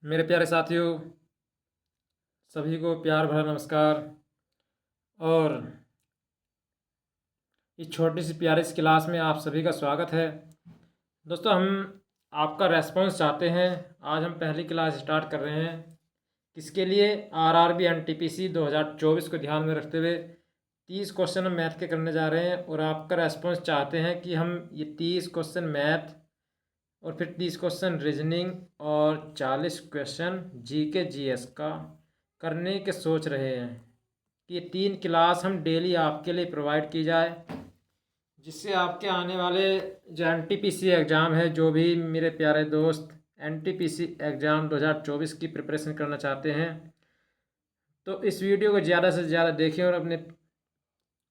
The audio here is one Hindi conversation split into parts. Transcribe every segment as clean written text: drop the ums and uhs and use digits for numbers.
मेरे प्यारे साथियों, सभी को प्यार भरा नमस्कार। और इस छोटी सी प्यारी सी क्लास में आप सभी का स्वागत है। दोस्तों, हम आपका रेस्पॉन्स चाहते हैं। आज हम पहली क्लास स्टार्ट कर रहे हैं। किसके लिए? आरआरबी एनटीपीसी 2024 को ध्यान में रखते हुए 30 क्वेश्चन हम मैथ के करने जा रहे हैं। और आपका रेस्पॉन्स चाहते हैं कि हम ये 30 क्वेश्चन मैथ और फिर 30 क्वेश्चन रीजनिंग और 40 क्वेश्चन जीके जीएस का करने के सोच रहे हैं कि ये 3 क्लास हम डेली आपके लिए प्रोवाइड की जाए, जिससे आपके आने वाले जो एनटीपीसी एग्ज़ाम है, जो भी मेरे प्यारे दोस्त एनटीपीसी एग्ज़ाम 2024 की प्रिपरेशन करना चाहते हैं, तो इस वीडियो को ज़्यादा से ज़्यादा देखें और अपने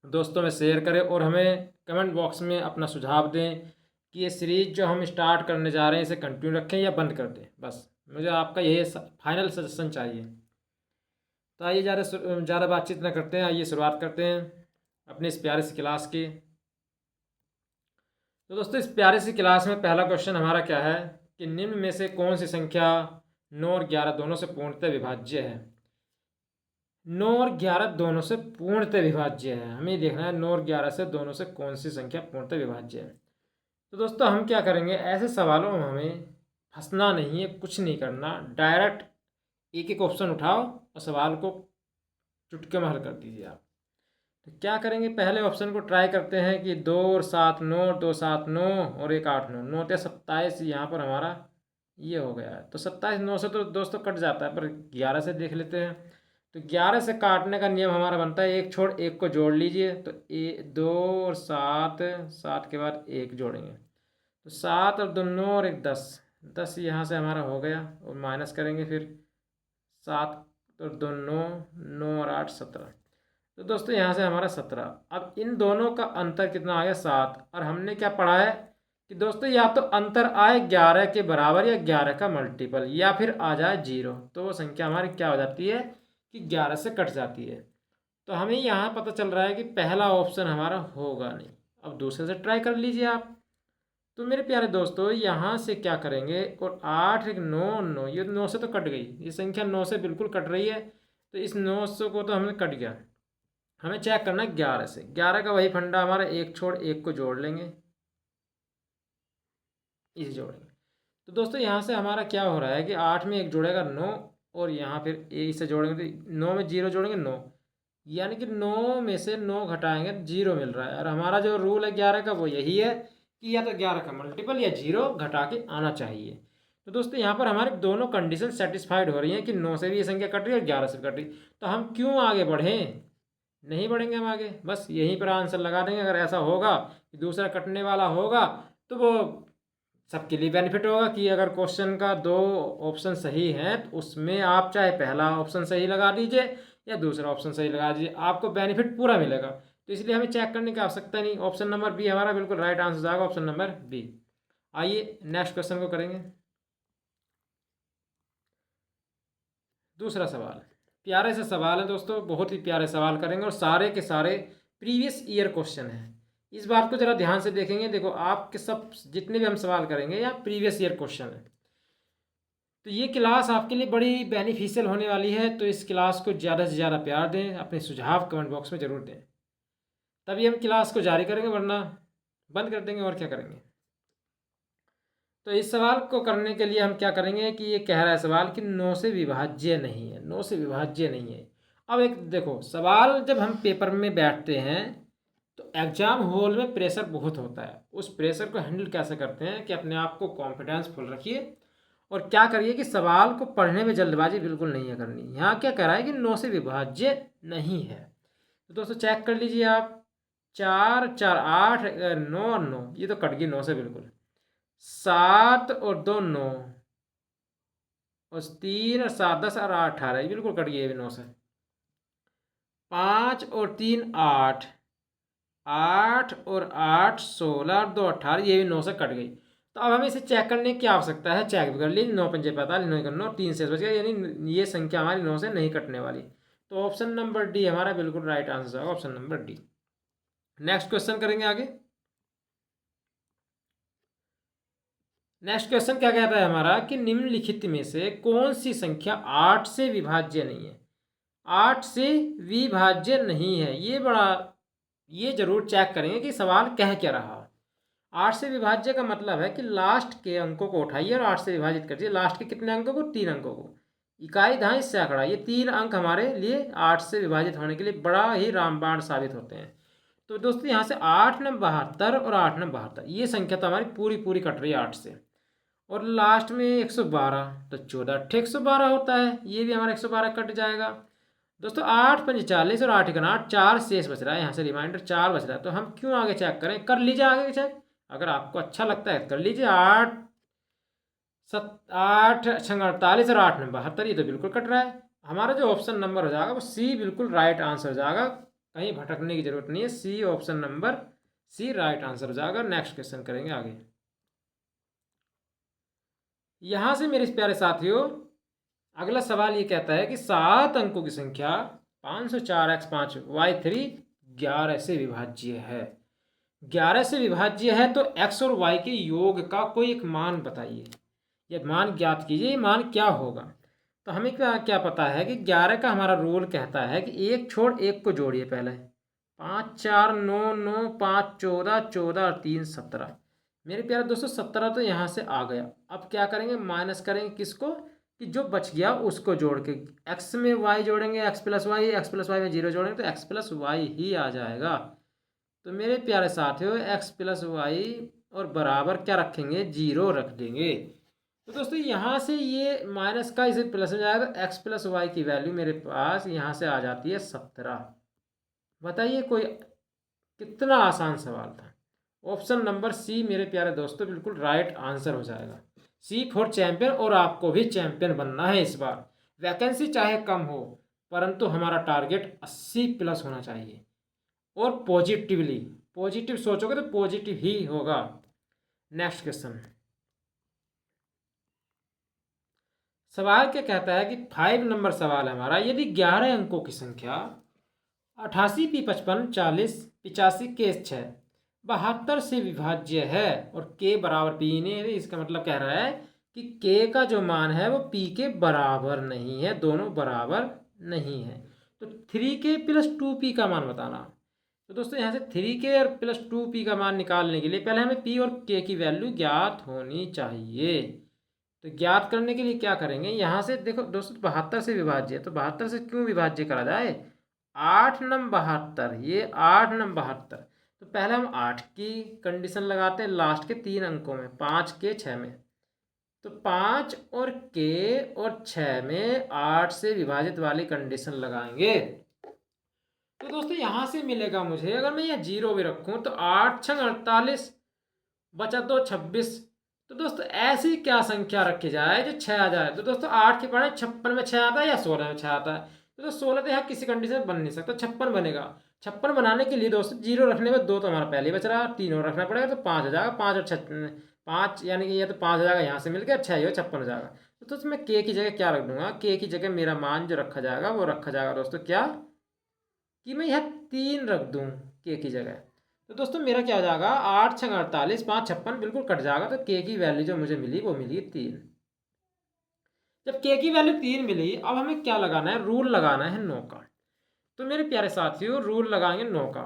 दोस्तों में शेयर करें और हमें कमेंट बॉक्स में अपना सुझाव दें कि ये सीरीज़ जो हम स्टार्ट करने जा रहे हैं इसे कंटिन्यू रखें या बंद कर दें। बस मुझे आपका यही फाइनल सजेशन चाहिए। तो आइए ज़्यादा बातचीत ना करते हैं, आइए शुरुआत करते हैं अपनी इस प्यारी सी क्लास की। तो दोस्तों, इस प्यारी सी क्लास में पहला क्वेश्चन हमारा क्या है कि निम्न में से कौन सी संख्या 9 और 11 दोनों से पूर्णतः विभाज्य है? 9 और 11 दोनों से पूर्णतः विभाज्य है। हमें देखना है 9 और 11 से दोनों से कौन सी संख्या पूर्णतः विभाज्य है। तो दोस्तों, हम क्या करेंगे, ऐसे सवालों में हमें फंसना नहीं है, कुछ नहीं करना। डायरेक्ट एक एक ऑप्शन उठाओ और सवाल को चुटकी में हल कर दीजिए आप। तो क्या करेंगे, पहले ऑप्शन को ट्राई करते हैं कि 2 और 7 9, 2 7 9 और 1 8 9, 9 27। यहाँ पर हमारा ये हो गया है। तो 27 9 से तो दोस्तों कट जाता है, पर 11 से देख लेते हैं। तो 11 से काटने का नियम हमारा बनता है एक छोड़ एक को जोड़ लीजिए। तो 2 और 7, 7 के बाद 1 जोड़ेंगे तो 7 और 2 9 और 1 10, 10 यहाँ से हमारा हो गया। और माइनस करेंगे फिर 7 और 2 9, 9 और 8 17। तो दोस्तों यहाँ से हमारा 17। अब इन दोनों का अंतर कितना आ गया? 7। और हमने क्या पढ़ा है कि दोस्तों या तो अंतर आए 11 के बराबर या 11 का मल्टीपल, या फिर आ जाए 0। तो वो संख्या हमारी क्या हो जाती है कि 11 से कट जाती है। तो हमें यहाँ पता चल रहा है कि पहला ऑप्शन हमारा होगा नहीं। अब दूसरे से ट्राई कर लीजिए आप। तो मेरे प्यारे दोस्तों, यहाँ से क्या करेंगे, और 8 1 9 9, ये 9 से तो कट गई, ये संख्या 9 से बिल्कुल कट रही है। तो इस 900 को तो हमें कट गया। हमें चेक करना है 11 से। 11 का वही फंडा हमारा, एक छोड़ एक को जोड़ लेंगे, इसे जोड़ेंगे। तो दोस्तों यहाँ से हमारा क्या हो रहा है कि 8 में 1 जोड़ेगा 9, और यहाँ फिर एक से जोड़ेंगे तो 9 में 0 जोड़ेंगे 9, यानी कि 9 में से 9 घटाएंगे तो 0 मिल रहा है। और हमारा जो रूल है 11 का वो यही है कि या तो 11 का मल्टीपल या 0 घटा के आना चाहिए। तो दोस्तों यहाँ पर हमारे दोनों कंडीशन सेटिस्फाइड हो रही हैं कि 9 से भी ये संख्या कट रही है और 11 से भी कट रही। तो हम क्यों आगे बढ़ें? नहीं बढ़ेंगे हम आगे, बस यहीं पर आंसर लगा देंगे। अगर ऐसा होगा कि दूसरा कटने वाला होगा तो वो सबके लिए बेनिफिट होगा कि अगर क्वेश्चन का 2 ऑप्शन सही हैं तो उसमें आप चाहे पहला ऑप्शन सही लगा दीजिए या दूसरा ऑप्शन सही लगा दीजिए, आपको बेनिफिट पूरा मिलेगा। तो इसलिए हमें चेक करने की आवश्यकता नहीं। ऑप्शन नंबर बी हमारा बिल्कुल राइट आंसर जाएगा, ऑप्शन नंबर बी। आइए नेक्स्ट क्वेश्चन को करेंगे। दूसरा सवाल प्यारे से सवाल है दोस्तों, बहुत ही प्यारे सवाल करेंगे और सारे के सारे प्रीवियस ईयर क्वेश्चन हैं। इस बात को जरा ध्यान से देखेंगे। देखो, आपके सब जितने भी हम सवाल करेंगे या प्रीवियस ईयर क्वेश्चन है, तो ये क्लास आपके लिए बड़ी बेनिफिशियल होने वाली है। तो इस क्लास को ज़्यादा से ज़्यादा प्यार दें, अपने सुझाव कमेंट बॉक्स में ज़रूर दें, तभी हम क्लास को जारी करेंगे, वरना बंद कर देंगे और क्या करेंगे। तो इस सवाल को करने के लिए हम क्या करेंगे कि ये कह रहा है सवाल कि 9 से विभाज्य नहीं है, 9 से विभाज्य नहीं है। अब एक देखो, सवाल जब हम पेपर में बैठते हैं तो एग्जाम हॉल में प्रेशर बहुत होता है। उस प्रेशर को हैंडल कैसे करते हैं कि अपने आप को कॉन्फिडेंस फुल रखिए और क्या करिए कि सवाल को पढ़ने में जल्दबाजी बिल्कुल नहीं है करनी। यहाँ क्या कह रहा है कि 9 से विभाज्य नहीं है। तो दोस्तों चेक कर लीजिए आप। 4 4 8, 9 और 9, ये तो कट गई 9 से बिल्कुल। 7 और 2 9, और 3 और 7 10 और 8 18, ये बिल्कुल कट गई ये भी 9 से। 5 और 3 8, 8 और 8 16 और 2 18, ये भी 9 से कट गई। तो अब हमें इसे चेक करने की आवश्यकता है। चेक भी कर लीजिए। 9 पंजे 45, 9 9, 3 से बच गया, यानी ये संख्या हमारी 9 से नहीं कटने वाली। तो ऑप्शन नंबर डी हमारा बिल्कुल राइट आंसर होगा, option number D. Next question करेंगे आगे। नेक्स्ट क्वेश्चन क्या कहता है हमारा कि निम्नलिखित में से कौन सी संख्या 8 से विभाज्य नहीं है। 8 से विभाज्य नहीं है, ये जरूर चेक करेंगे कि सवाल कह क्या रहा है। 8 से विभाज्य का मतलब है कि लास्ट के अंकों को उठाइए और 8 से विभाजित करिए। लास्ट के कितने अंकों को? 3 अंकों को। इकाई, दहाई, सैकड़ा, ये 3 अंक हमारे लिए 8 से विभाजित होने के लिए बड़ा ही रामबाण साबित होते हैं। तो दोस्तों यहाँ से 8 नम 72 और 8 नम 72, ये संख्या तो हमारी पूरी पूरी कट रही है 8 से। और लास्ट में 112, तो 14 112 होता है, ये भी हमारा 112 कट जाएगा। दोस्तों 8 पंच 40 और 8 एक 8, 4 शेष बच रहा है, यहाँ से रिमाइंडर 4 बच रहा है। तो हम क्यों आगे चेक करें? कर लीजिए आगे चेक, अगर आपको अच्छा लगता है कर लीजिए। 8 छंग 48 और 8 नंबर 72, ये तो बिल्कुल कट रहा है। हमारा जो ऑप्शन नंबर हो जाएगा वो सी बिल्कुल राइट आंसर हो जाएगा, कहीं भटकने की जरूरत नहीं है। C option number C right answer हो जाएगा। नेक्स्ट क्वेश्चन करेंगे आगे। यहां से मेरे प्यारे साथियों अगला सवाल ये कहता है कि 7 अंकों की संख्या 504x5y3 11 से विभाज्य है। 11 से विभाज्य है तो x और y के योग का कोई एक मान बताइए, ये मान ज्ञात कीजिए, ये मान क्या होगा। तो हमें क्या क्या पता है कि 11 का हमारा रूल कहता है कि एक छोड़ एक को जोड़िए। पहले 5 4 9 9 5 14 14 और 3 17। मेरे प्यारे दोस्तों 17 तो यहाँ से आ गया। अब क्या करेंगे? माइनस करेंगे किसको? कि जो बच गया उसको जोड़ के। x में y जोड़ेंगे, x प्लस वाई में 0 जोड़ेंगे तो x प्लस वाई ही आ जाएगा। तो मेरे प्यारे साथियों x प्लस वाई और बराबर क्या रखेंगे? 0 रख देंगे। तो दोस्तों यहाँ से ये माइनस का इसे प्लस में जाएगा तो x प्लस वाई की वैल्यू मेरे पास यहाँ से आ जाती है 17। बताइए कोई कितना आसान सवाल था। ऑप्शन नंबर सी मेरे प्यारे दोस्तों बिल्कुल राइट आंसर हो जाएगा। सी फॉर चैंपियन, और आपको भी चैंपियन बनना है इस बार। वैकेंसी चाहे कम हो परंतु हमारा टारगेट 80 प्लस होना चाहिए। और पॉजिटिव सोचोगे तो पॉजिटिव ही होगा। नेक्स्ट क्वेश्चन, सवाल क्या कहता है कि 5 नंबर सवाल है हमारा। यदि 11 अंकों की संख्या 88 पी 55 40 85 के 6 72 से विभाज्य है और के बराबर पी ने, इसका मतलब कह रहा है कि के का जो मान है वो पी के बराबर नहीं है, दोनों बराबर नहीं है। तो 3k प्लस 2p का मान बताना। तो दोस्तों यहाँ से 3k और प्लस 2p का मान निकालने के लिए पहले हमें p और k की वैल्यू ज्ञात होनी चाहिए। तो ज्ञात करने के लिए क्या करेंगे? यहाँ से देखो दोस्तों 72 से विभाज्य है, तो 72 से क्यों विभाज्य करा जाए? 8 नम 72, ये 8 नम 72। तो पहले हम 8 की कंडीशन लगाते हैं लास्ट के 3 अंकों में, 5 के 6 में। तो 5 और के और 6 में 8 से विभाजित वाली कंडीशन लगाएंगे। तो दोस्तों यहाँ से मिलेगा मुझे, अगर मैं यहाँ 0 भी रखूँ तो 8 छंग 48, बचा 2 26। तो दोस्तों ऐसी क्या संख्या रखी जाए जो 6 आ जाए? तो दोस्तों 8 के पढ़े 56 में 6 आता है या 16 में 6 आता है? तो 16 तो यहाँ किसी कंडीशन में बन नहीं सकता, 56 बनेगा। 56 बनाने के लिए दोस्तों 0 रखने में 2 तो हमारा पहले ही बच रहा है, 3 और रखना पड़ेगा तो 5 हो जाएगा। 5 और 6 5, यानी कि ये तो 5 हो जाएगा, यहाँ से मिल गया 6 56 हो जाएगा। तो दोस्तों मैं के की जगह क्या रख दूंगा? के की जगह मेरा मान जो रखा जाएगा वो रखा जाएगा दोस्तों क्या, कि मैं यहाँ 3 रख दूँ के की जगह। तो दोस्तों मेरा क्या हो जाएगा? 8 छंग 48 5 56 बिल्कुल कट जाएगा। तो के की वैल्यू जो मुझे मिली वो मिली 3। जब के की वैल्यू 3 मिली, अब हमें क्या लगाना है? रूल लगाना है 9 का। तो मेरे प्यारे साथियों रूल लगाएंगे 9 का।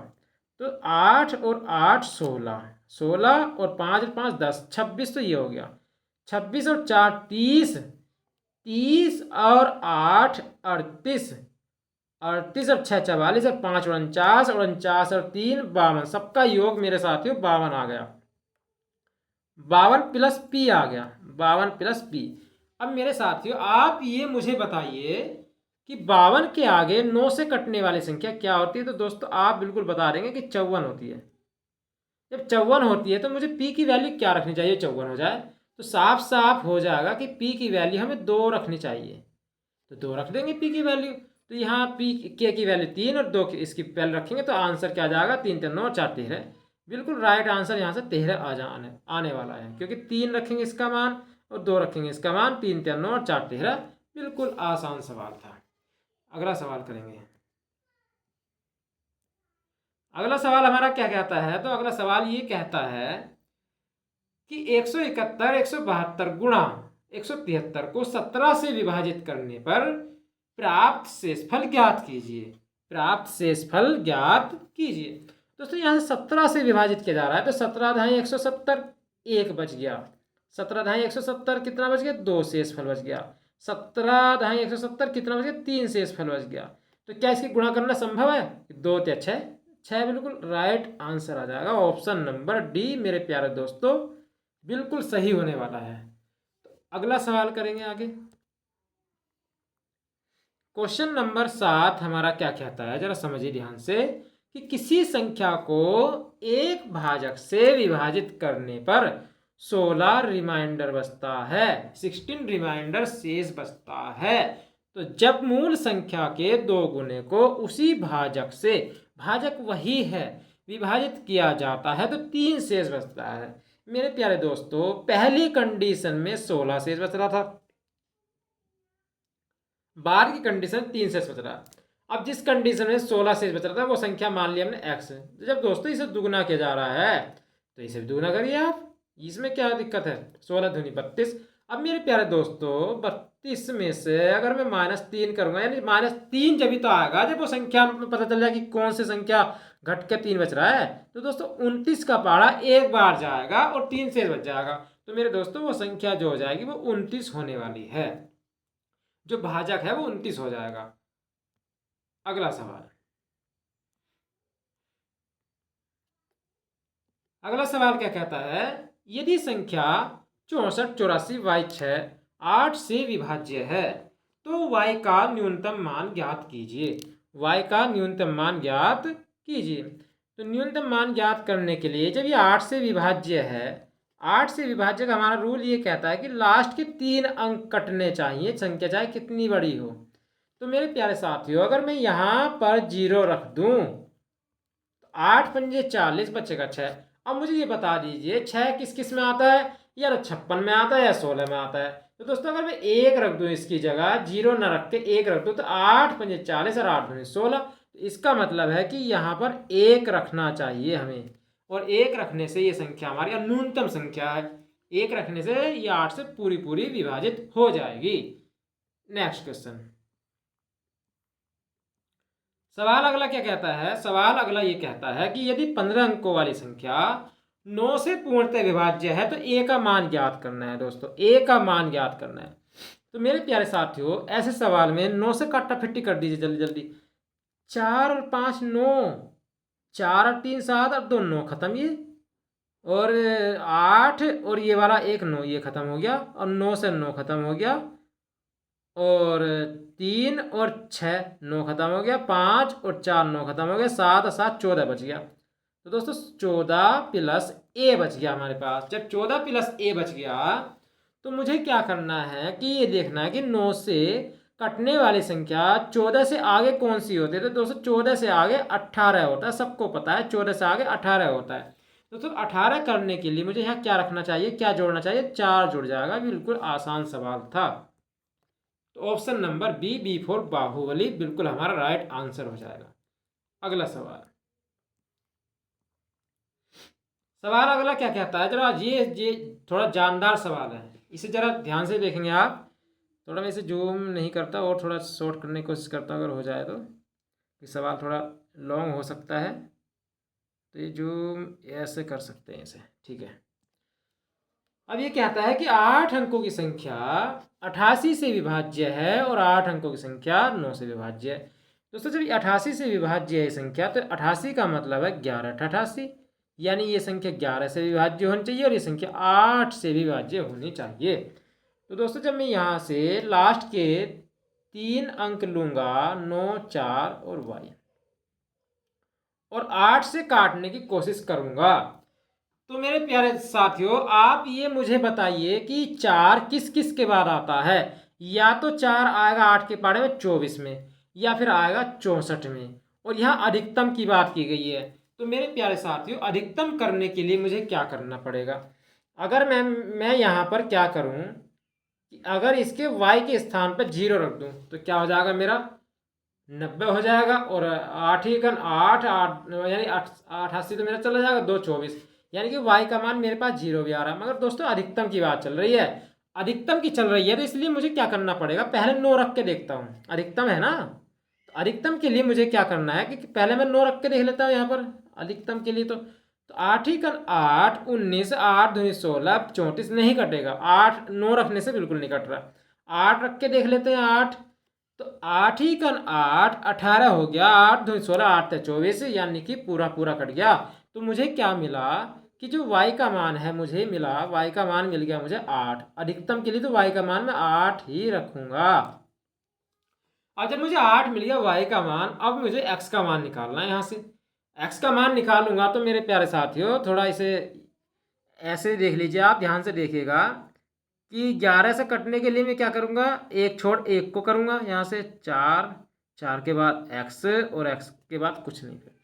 तो 8 और 8 16, 16 और 5 और 5 10, 26 तो ये हो गया। 26 और 4 30, 30 और 8 38, 38 और 6 44 और 5 49 और 49 और 3 52, सबका योग मेरे साथियों 52 आ गया। 52 प्लस पी आ गया, 52 प्लस पी। अब मेरे साथियों आप ये मुझे बताइए कि 52 के आगे 9 से कटने वाली संख्या क्या होती है? तो दोस्तों आप बिल्कुल बता देंगे कि 54 होती है। जब 54 होती है तो मुझे पी की वैल्यू क्या रखनी चाहिए? 54 हो जाए तो साफ साफ हो जाएगा कि पी की वैल्यू हमें 2 रखनी चाहिए। तो 2 रख देंगे पी की वैल्यू। तो यहाँ पी के की वैल्यू 3 और 2 की इसकी वैल्यू रखेंगे तो आंसर क्या आ जाएगा? 3 3 9 और 4 13। बिल्कुल राइट आंसर यहाँ से 13 आने वाला है, क्योंकि 3 रखेंगे इसका मान और 2 रखेंगे इसका मान। 3 3 9 और 4 13। बिल्कुल आसान सवाल था। अगला सवाल करेंगे। अगला सवाल हमारा क्या कहता है? तो अगला सवाल ये कहता है कि 171, 172 गुणा 173 को 17 से विभाजित करने पर प्राप्त शेषफल ज्ञात कीजिए। प्राप्त शेषफल ज्ञात कीजिए। दोस्तों यहाँ 17 से विभाजित किया जा रहा है, तो 17 × 170 1 बच गया। 17 × 170 कितना बच गया? 2 शेषफल बच गया। 17 × 170 कितना बच गया? 3 शेषफल बच गया। तो क्या इसकी गुणा करना संभव है? 2 × 6 6 बिल्कुल राइट आंसर आ जाएगा। ऑप्शन नंबर डी मेरे प्यारे दोस्तों बिल्कुल सही होने वाला है। तो अगला सवाल करेंगे आगे। क्वेश्चन नंबर 7 हमारा क्या कहता है, जरा समझिए ध्यान से, कि किसी संख्या को एक भाजक से विभाजित करने पर 16 रिमाइंडर बचता है, 16 रिमाइंडर शेष बचता है। तो जब मूल संख्या के 2 गुने को उसी भाजक से, भाजक वही है, विभाजित किया जाता है तो 3 शेष बचता है। मेरे प्यारे दोस्तों पहली कंडीशन में 16 शेष बच रहा था, बाद की कंडीशन 3 शेष बच रहा। अब जिस कंडीशन में 16 शेष बच रहा था वो संख्या मान लिया हमने x। जब दोस्तों इसे दुगना किया जा रहा है तो इसे भी दुगना करिए आप, इसमें क्या दिक्कत है? 16 दूनी 32। अब मेरे प्यारे दोस्तों 32 में से अगर मैं -3 करूंगा, यानी -3 जब भी तो आएगा जब वो संख्या में पता चल जाए कि कौन सी संख्या घट के 3 बच रहा है। तो दोस्तों 29 का पहाड़ा एक बार जाएगा और 3 शेष बच जाएगा। तो मेरे दोस्तों वो संख्या जो हो जाएगी वो 29 होने वाली है, जो भाजक है वो 29 हो जाएगा। अगला सवाल, अगला सवाल क्या कहता है, यदि संख्या 64 84 y 6 8 से विभाज्य है तो y का न्यूनतम मान ज्ञात कीजिए। y का न्यूनतम मान ज्ञात कीजिए। तो न्यूनतम मान ज्ञात करने के लिए जब ये 8 से विभाज्य है, 8 से विभाज्य का हमारा रूल ये कहता है कि लास्ट के 3 अंक कटने चाहिए, संख्या चाहे कितनी बड़ी हो। तो मेरे प्यारे साथियों अगर मैं यहाँ पर 0 रख दूं तो 8 पंजे 40 बचेगा 6। अब मुझे ये बता दीजिए 6 किस किस में आता है, या तो 56 में आता है या 16 में आता है। तो दोस्तों अगर मैं 1 रख दूं इसकी जगह, 0 ना रख के 1 रख दूं तो 8 पंजे 40 और 8 दूनी 16। तो इसका मतलब है कि यहाँ पर 1 रखना चाहिए हमें, और 1 रखने से ये संख्या हमारी न्यूनतम संख्या है। 1 रखने से ये 8 से पूरी पूरी विभाजित हो जाएगी। नेक्स्ट क्वेश्चन, सवाल अगला क्या कहता है, सवाल अगला ये कहता है कि यदि 15 अंकों वाली संख्या 9 से पूर्णतः विभाज्य है तो a का मान ज्ञात करना है। दोस्तों a का मान ज्ञात करना है। तो मेरे प्यारे साथियों ऐसे सवाल में 9 से काटा फिट्टी कर दीजिए जल्दी जल्दी। 4 और 5 9, 4 और 3 7 और 2 9, खत्म ये। और 8 और ये वाला 1 9, ये खत्म हो गया, और 9 से 9 खत्म हो गया, और 3 और 6 9 खत्म हो गया, 5 और 4 9 खत्म हो गया, 7 और 7 14 बच गया। तो दोस्तों 14 प्लस a बच गया हमारे पास। जब 14 प्लस a बच गया तो मुझे क्या करना है कि ये देखना है कि 9 से कटने वाली संख्या 14 से आगे कौन सी होती है। तो दोस्तों 14 से आगे 18 होता है, सबको पता है 14 से आगे 18 होता है। दोस्तों 18 करने के लिए मुझे यहाँ क्या रखना चाहिए, क्या जोड़ना चाहिए? 4 जुड़ जाएगा। बिल्कुल आसान सवाल था। तो option number B for Baahubali बिल्कुल हमारा राइट आंसर हो जाएगा। अगला सवाल, सवाल अगला क्या कहता है, जरा ये थोड़ा जानदार सवाल है, इसे जरा ध्यान से देखेंगे आप। थोड़ा मैं इसे जूम नहीं करता और थोड़ा शॉर्ट करने की कोशिश करता हूँ, अगर हो जाए तो। ये सवाल थोड़ा लॉन्ग हो सकता है तो ये जूम ऐसे कर सकते हैं इसे, ठीक है। अब ये कहता है कि 8 अंकों की संख्या 88 से विभाज्य है और 8 अंकों की संख्या 9 से विभाज्य है। दोस्तों जब 88 से विभाज्य है संख्या तो 88 का मतलब है 11 88, यानी ये संख्या 11 से विभाज्य होनी चाहिए और ये संख्या 8 से विभाज्य होनी चाहिए। तो दोस्तों जब मैं यहाँ से लास्ट के 3 अंक लूँगा 9 4 और y, और 8 से काटने की कोशिश करूँगा, तो मेरे प्यारे साथियों आप ये मुझे बताइए कि 4 किस किस के बाद आता है। या तो 4 आएगा 8 के पहाड़े में 24 में, या फिर आएगा 64 में, और यहाँ अधिकतम की बात की गई है। तो मेरे प्यारे साथियों अधिकतम करने के लिए मुझे क्या करना पड़ेगा? अगर मैं यहाँ पर क्या करूँ कि अगर इसके y के स्थान पर 0 रख दूँ तो क्या हो जाएगा, मेरा 90 हो जाएगा, और 8 ही 8 8 यानी 88 तो मेरा चला जाएगा, 2 24, यानी कि y का मान मेरे पास 0 भी आ रहा है। मगर दोस्तों अधिकतम की बात चल रही है, अधिकतम की चल रही है, तो इसलिए मुझे क्या करना पड़ेगा, पहले 9 रख के देखता हूँ। अधिकतम है ना, तो अधिकतम के लिए मुझे क्या करना है कि पहले मैं 9 रख के देख लेता हूँ यहाँ पर अधिकतम के लिए। तो 8 ही कर 8 19 8 दूनी 16 34 नहीं कटेगा, 8 9 रखने से बिल्कुल नहीं कट रहा। 8 रख के देख लेते हैं 8, तो 8 ही कन 8 18 हो गया, 8 दूनी 16 8 24, यानी कि पूरा पूरा कट गया। तो मुझे क्या मिला कि जो y का मान है मुझे मिला, y का मान मिल गया मुझे 8। अधिकतम के लिए तो y का मान मैं 8 ही रखूंगा। और जब मुझे 8 मिल गया y का मान, अब मुझे x का मान निकालना है। यहाँ से x का मान निकालूंगा तो मेरे प्यारे साथियों थोड़ा इसे ऐसे देख लीजिए, आप ध्यान से देखिएगा कि 11 से कटने के लिए मैं क्या करूँगा, एक छोड़ एक को करूँगा। यहाँ से 4 4 के बाद x और x के बाद कुछ नहीं, फिर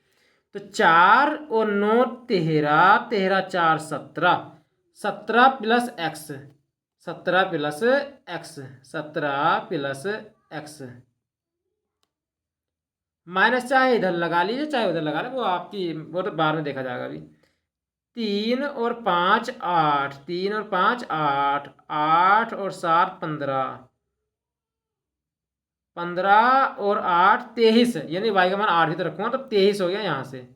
तो 4 और 9 13 13 4 17 17 plus x 17 plus x 17 plus x minus, चाहे इधर लगा लीजिए चाहे उधर लगा लीजिए, वो आपकी, वो तो बाद में देखा जाएगा अभी। 3 और 5 8, 3 और 5 8, 8 और 7 15, 15 और 8 23, यानी y का मान 8 ही तो रखूंगा, तो 23 हो गया। यहाँ से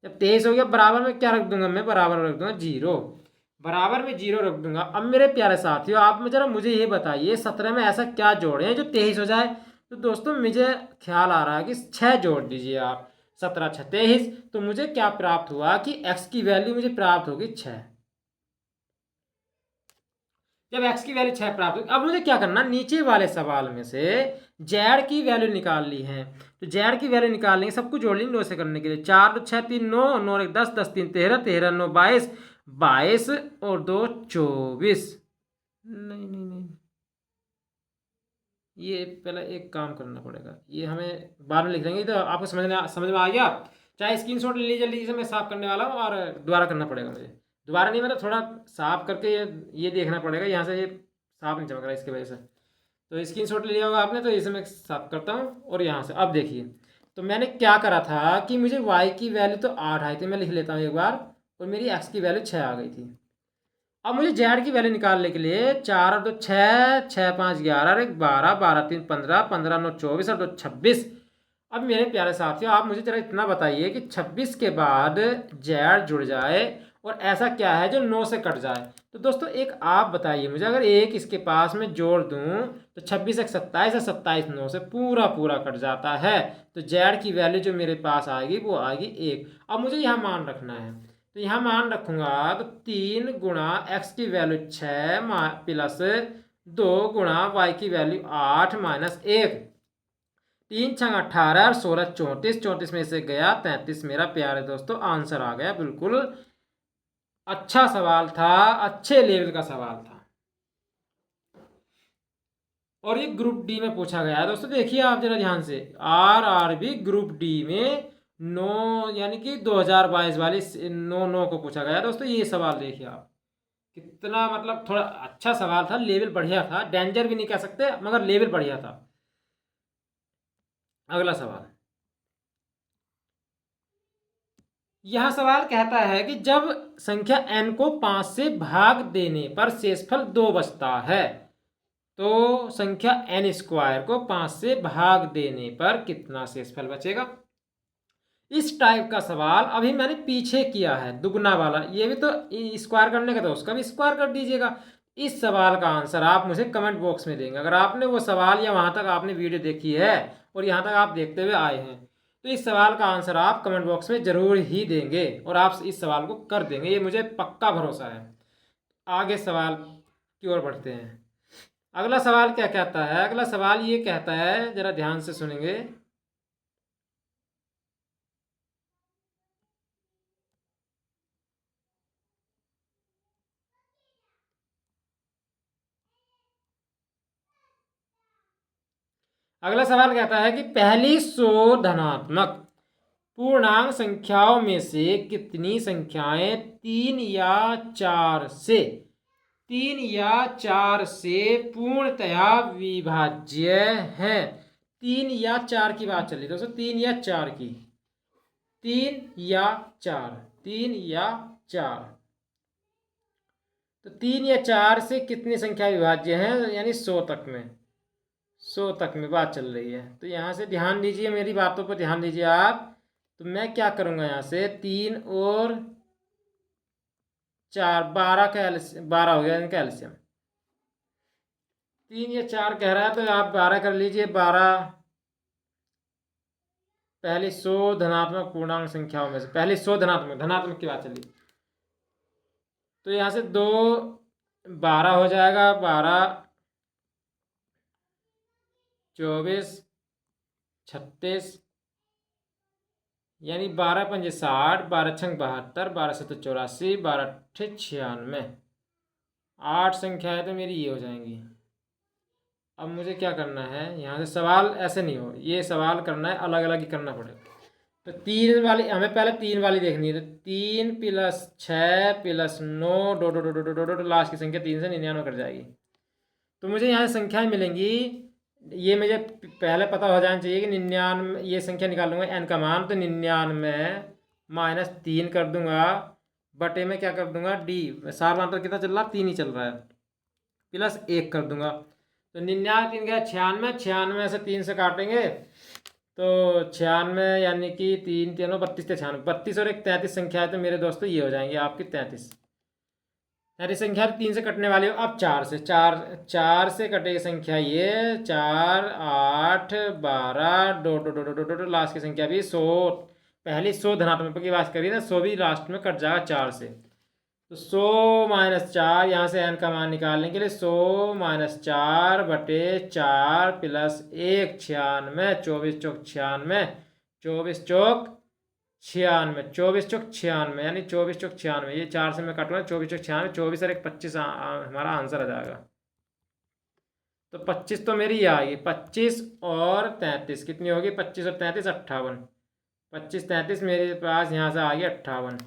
जब 23 हो गया, बराबर में क्या रख दूंगा, मैं बराबर रख दूंगा 0, बराबर में 0 रख दूंगा। अब मेरे प्यारे साथियों आप में जरा मुझे ये बताइए 17 में ऐसा क्या जोड़े जो 23 हो जाए। तो दोस्तों मुझे ख्याल आ रहा है कि 6 जोड़ दीजिए आप, 17 6 23, तो मुझे क्या प्राप्त हुआ कि x की वैल्यू मुझे प्राप्त होगी 6। जब x की वैल्यू 6 प्राप्त होगी, अब मुझे क्या करना, नीचे वाले सवाल में से z की वैल्यू निकाल ली है। तो z की वैल्यू निकाल लेंगे, सब कुछ जोड़ लेंगे 9 से करने के लिए। 4 2 6 3 9 9 1 10 10 3 13 13 9 22 22 और 2 24। नहीं नहीं नहीं, ये पहले एक काम करना पड़ेगा, ये हमें बाद में लिख लेंगे। तो आपको समझ में आ गया, चाहे स्क्रीनशॉट ले लीजिए, जल्दी से मैं साफ करने वाला हूँ और दोबारा करना पड़ेगा मुझे। दोबारा नहीं, मतलब थोड़ा साफ करके ये देखना पड़ेगा, यहाँ से ये साफ नहीं चमक रहा इसकी वजह से। तो स्क्रीनशॉट ले लिया होगा आपने, तो इसे मैं साफ करता हूँ। और यहाँ से अब देखिए, तो मैंने क्या करा था कि मुझे y की वैल्यू तो 8 आई थी, मैं लिख लेता हूँ एक बार, और मेरी x की वैल्यू 6 आ गई थी। अब मुझे जेड की वैल्यू निकालने के लिए 4 और 2 6 6 5 11 और 1 12 12 3 15 15 9 24 और 2 26। अब मेरे प्यारे साथियों आप मुझे जरा इतना बताइए कि 26 के बाद जेड जुड़ जाए और ऐसा क्या है जो 9 से कट जाए। तो दोस्तों एक आप बताइए मुझे, अगर एक इसके पास में जोड़ दूं तो 26 एक 27 है, 27 9 से पूरा पूरा कट जाता है। तो जेड की वैल्यू जो मेरे पास आएगी वो आएगी 1। अब मुझे यहाँ मान रखना है, तो यहाँ मान रखूंगा तो 3 गुणा x की वैल्यू 6 प्लस 2 गुणा y की वैल्यू 8 माइनस 1, 3 6 18 और 16 34, 34 में से गया 33। मेरा प्यारे दोस्तों आंसर आ गया बिल्कुल। अच्छा सवाल था, अच्छे लेवल का सवाल था, और ये ग्रुप डी में पूछा गया है। दोस्तों देखिए आप जरा ध्यान से, RRB ग्रुप डी में 9 यानी कि 2022 वाली 9 को पूछा गया है। दोस्तों ये सवाल देखिए आप, कितना मतलब थोड़ा अच्छा सवाल था, लेवल बढ़िया था, डेंजर भी नहीं कह सकते मगर लेवल बढ़िया था। अगला सवाल, यह सवाल कहता है कि जब संख्या n को 5 से भाग देने पर शेषफल 2 बचता है, तो संख्या n स्क्वायर को 5 से भाग देने पर कितना शेषफल बचेगा। इस टाइप का सवाल अभी मैंने पीछे किया है, दुगना वाला, ये भी तो स्क्वायर करने का, तो उसका भी स्क्वायर कर दीजिएगा। इस सवाल का आंसर आप मुझे कमेंट बॉक्स में देंगे, अगर आपने वो सवाल या वहाँ तक आपने वीडियो देखी है और यहाँ तक आप देखते हुए आए हैं, तो इस सवाल का आंसर आप कमेंट बॉक्स में ज़रूर ही देंगे और आप इस सवाल को कर देंगे, ये मुझे पक्का भरोसा है। आगे सवाल की ओर बढ़ते हैं। अगला सवाल क्या कहता है, अगला सवाल ये कहता है, ज़रा ध्यान से सुनेंगे। अगला सवाल कहता है कि पहली 100 धनात्मक पूर्णांक संख्याओं में से कितनी संख्याएं 3 या 4 से पूर्णतया विभाज्य हैं। 3 या 4 की बात चली दोस्तों, 3 या 4 की, 3 या 4, 3 या 4। तो 3 या 4 से कितनी संख्या विभाज्य है, यानी 100 तक में, 100 तक में बात चल रही है। तो यहाँ से ध्यान दीजिए, मेरी बातों पर ध्यान दीजिए आप। तो मैं क्या करूँगा, यहाँ से 3 और 4, 12 का 12 हो गया इनका एलसीएम। 3 या 4 कह रहा है तो आप 12 कर लीजिए। 12 पहली 100 धनात्मक पूर्णांक संख्याओं में से, पहली 100 धनात्मक की बात चली। तो यहाँ से 2 12 हो जाएगा, 12 24 36, यानी 12 पंजे 60, 12 छंग 72, 12 सत्तर 84, 12 अट्ठे 96। 8 संख्याएं तो मेरी ये हो जाएंगी। अब मुझे क्या करना है, यहाँ से सवाल ऐसे नहीं हो, ये सवाल करना है अलग अलग ही करना पड़ेगा। तो 3 वाली हमें पहले 3 वाली देखनी है। तो 3 + 6 + 9 dot dot dot dot dot dot, last की संख्या 3 से 99 कट जाएगी। तो मुझे यहाँ से संख्याएं मिलेंगी, ये मुझे पहले पता हो जाना चाहिए कि 99, ये संख्या निकालूंगा n का मान। तो 99 - 3 कर दूंगा, बटे में क्या कर दूंगा d, सार मान तो कितना चल रहा है, 3 ही चल रहा है, प्लस 1 कर दूंगा। तो 99 3 गया 96, 96 से 3 से काटेंगे तो 96, यानी कि 3 3 32 96, 32 और 1 33 संख्या है। तो मेरे दोस्तों ये हो जाएंगे आपकी 33। सारी संख्या 3 से कटने वाली हो। अब 4 से कटेगी संख्या ये 4 8 12 dot dot dot dot dot dot, last की संख्या भी 100। पहली 100 धनात्मक की बात करी ना, 100 भी लास्ट में कट जाएगा 4 से। तो 100 - 4, यहाँ से n का मान निकालने के लिए 100 - 4 बटे 4 + 1 96, 24 चौक 96, 24 चौक 96, 24 चौक 96, यानी 24 चौक 96, ये 4 से मैं काटूंगा, 24 चौक 96, 24 और 1 25 हमारा आंसर आ जाएगा। तो 25 तो मेरी ये आएगी, 25 और 33 कितनी होगी, 25 और 33 58, 25 33 मेरे पास यहाँ से आ गई 58।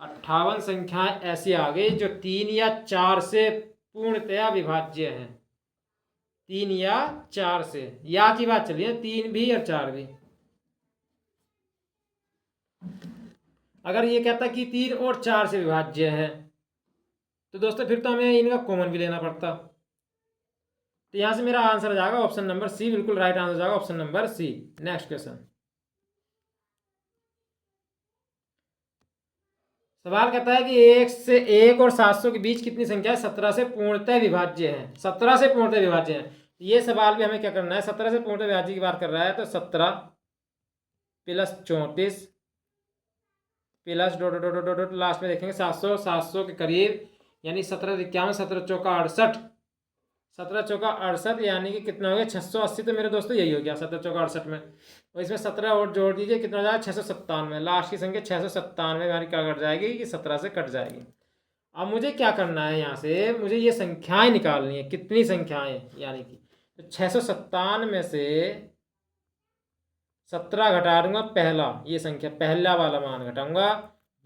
58 संख्याएं ऐसी आ गई जो 3 या 4 से पूर्णतया विभाज्य हैं। 3 या 4 से, या की बात चलिए, 3 भी और 4 भी। अगर ये कहता कि 3 और 4 से विभाज्य है तो दोस्तों फिर तो हमें इनका कॉमन भी लेना पड़ता। तो यहां से मेरा आंसर आ जाएगा ऑप्शन नंबर सी, बिल्कुल राइट आंसर जाएगा option number C. Next question, सवाल कहता है कि 1 और 700 के बीच कितनी संख्या 17 से पूर्णतः विभाज्य है। 17 से पूर्णतः विभाज्य है, ये सवाल भी हमें क्या करना है, 17 से पूर्णतः विभाज्य की बात कर रहा है। तो 17 + 34 plus dot dot dot dot dot, last में देखेंगे 700 के करीब, यानी 17 51, 17 चौका 68, 17 चौका 68, यानी कि कितना हो गया 680। तो मेरे दोस्तों यही हो गया 17 चौका 68 में, और इसमें 17 और जोड़ दीजिए, कितना हो जाएगा 697। लास्ट की संख्या 697 हमारी क्या कट जाएगी कि 17 से कट जाएगी। अब मुझे क्या करना है, यहाँ से मुझे ये संख्याएं निकालनी है, कितनी संख्याएं, यानी कि तो 697 से 17 घटा दूंगा, पहला ये संख्या, पहला वाला मान घटाऊंगा,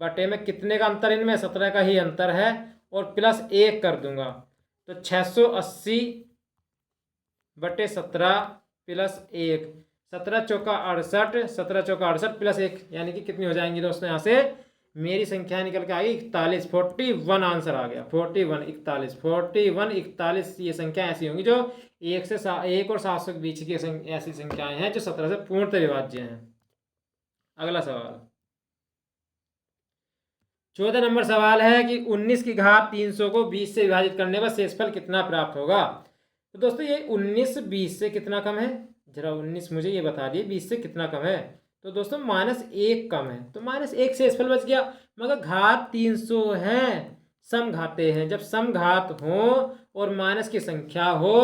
बटे में कितने का अंतर, इनमें 17 का ही अंतर है, और प्लस 1 कर दूंगा। तो 680 बटे 17 प्लस 1, 17 चौका 68, 17 चौका 68 प्लस 1, यानी कि कितनी हो जाएंगी दोस्तों, यहाँ से मेरी संख्या निकल के आ गई 41, 41 आंसर आ गया, 41 41 41 41। ये संख्या ऐसी होंगी जो 1 और 700 के बीच की ऐसी संख्याएं हैं जो 17 से पूर्णतः विभाज्य हैं। अगला सवाल, 14 नंबर सवाल है कि 19 की घात 300 को 20 से विभाजित करने पर शेषफल कितना प्राप्त होगा। तो दोस्तों ये 19 20 से कितना कम है, जरा 19 मुझे ये बता दिए 20 से कितना कम है। तो दोस्तों -1 कम है, तो -1 शेषफल बच गया, मगर घात 300 है, समघाते हैं। जब समघात हो और माइनस की संख्या हो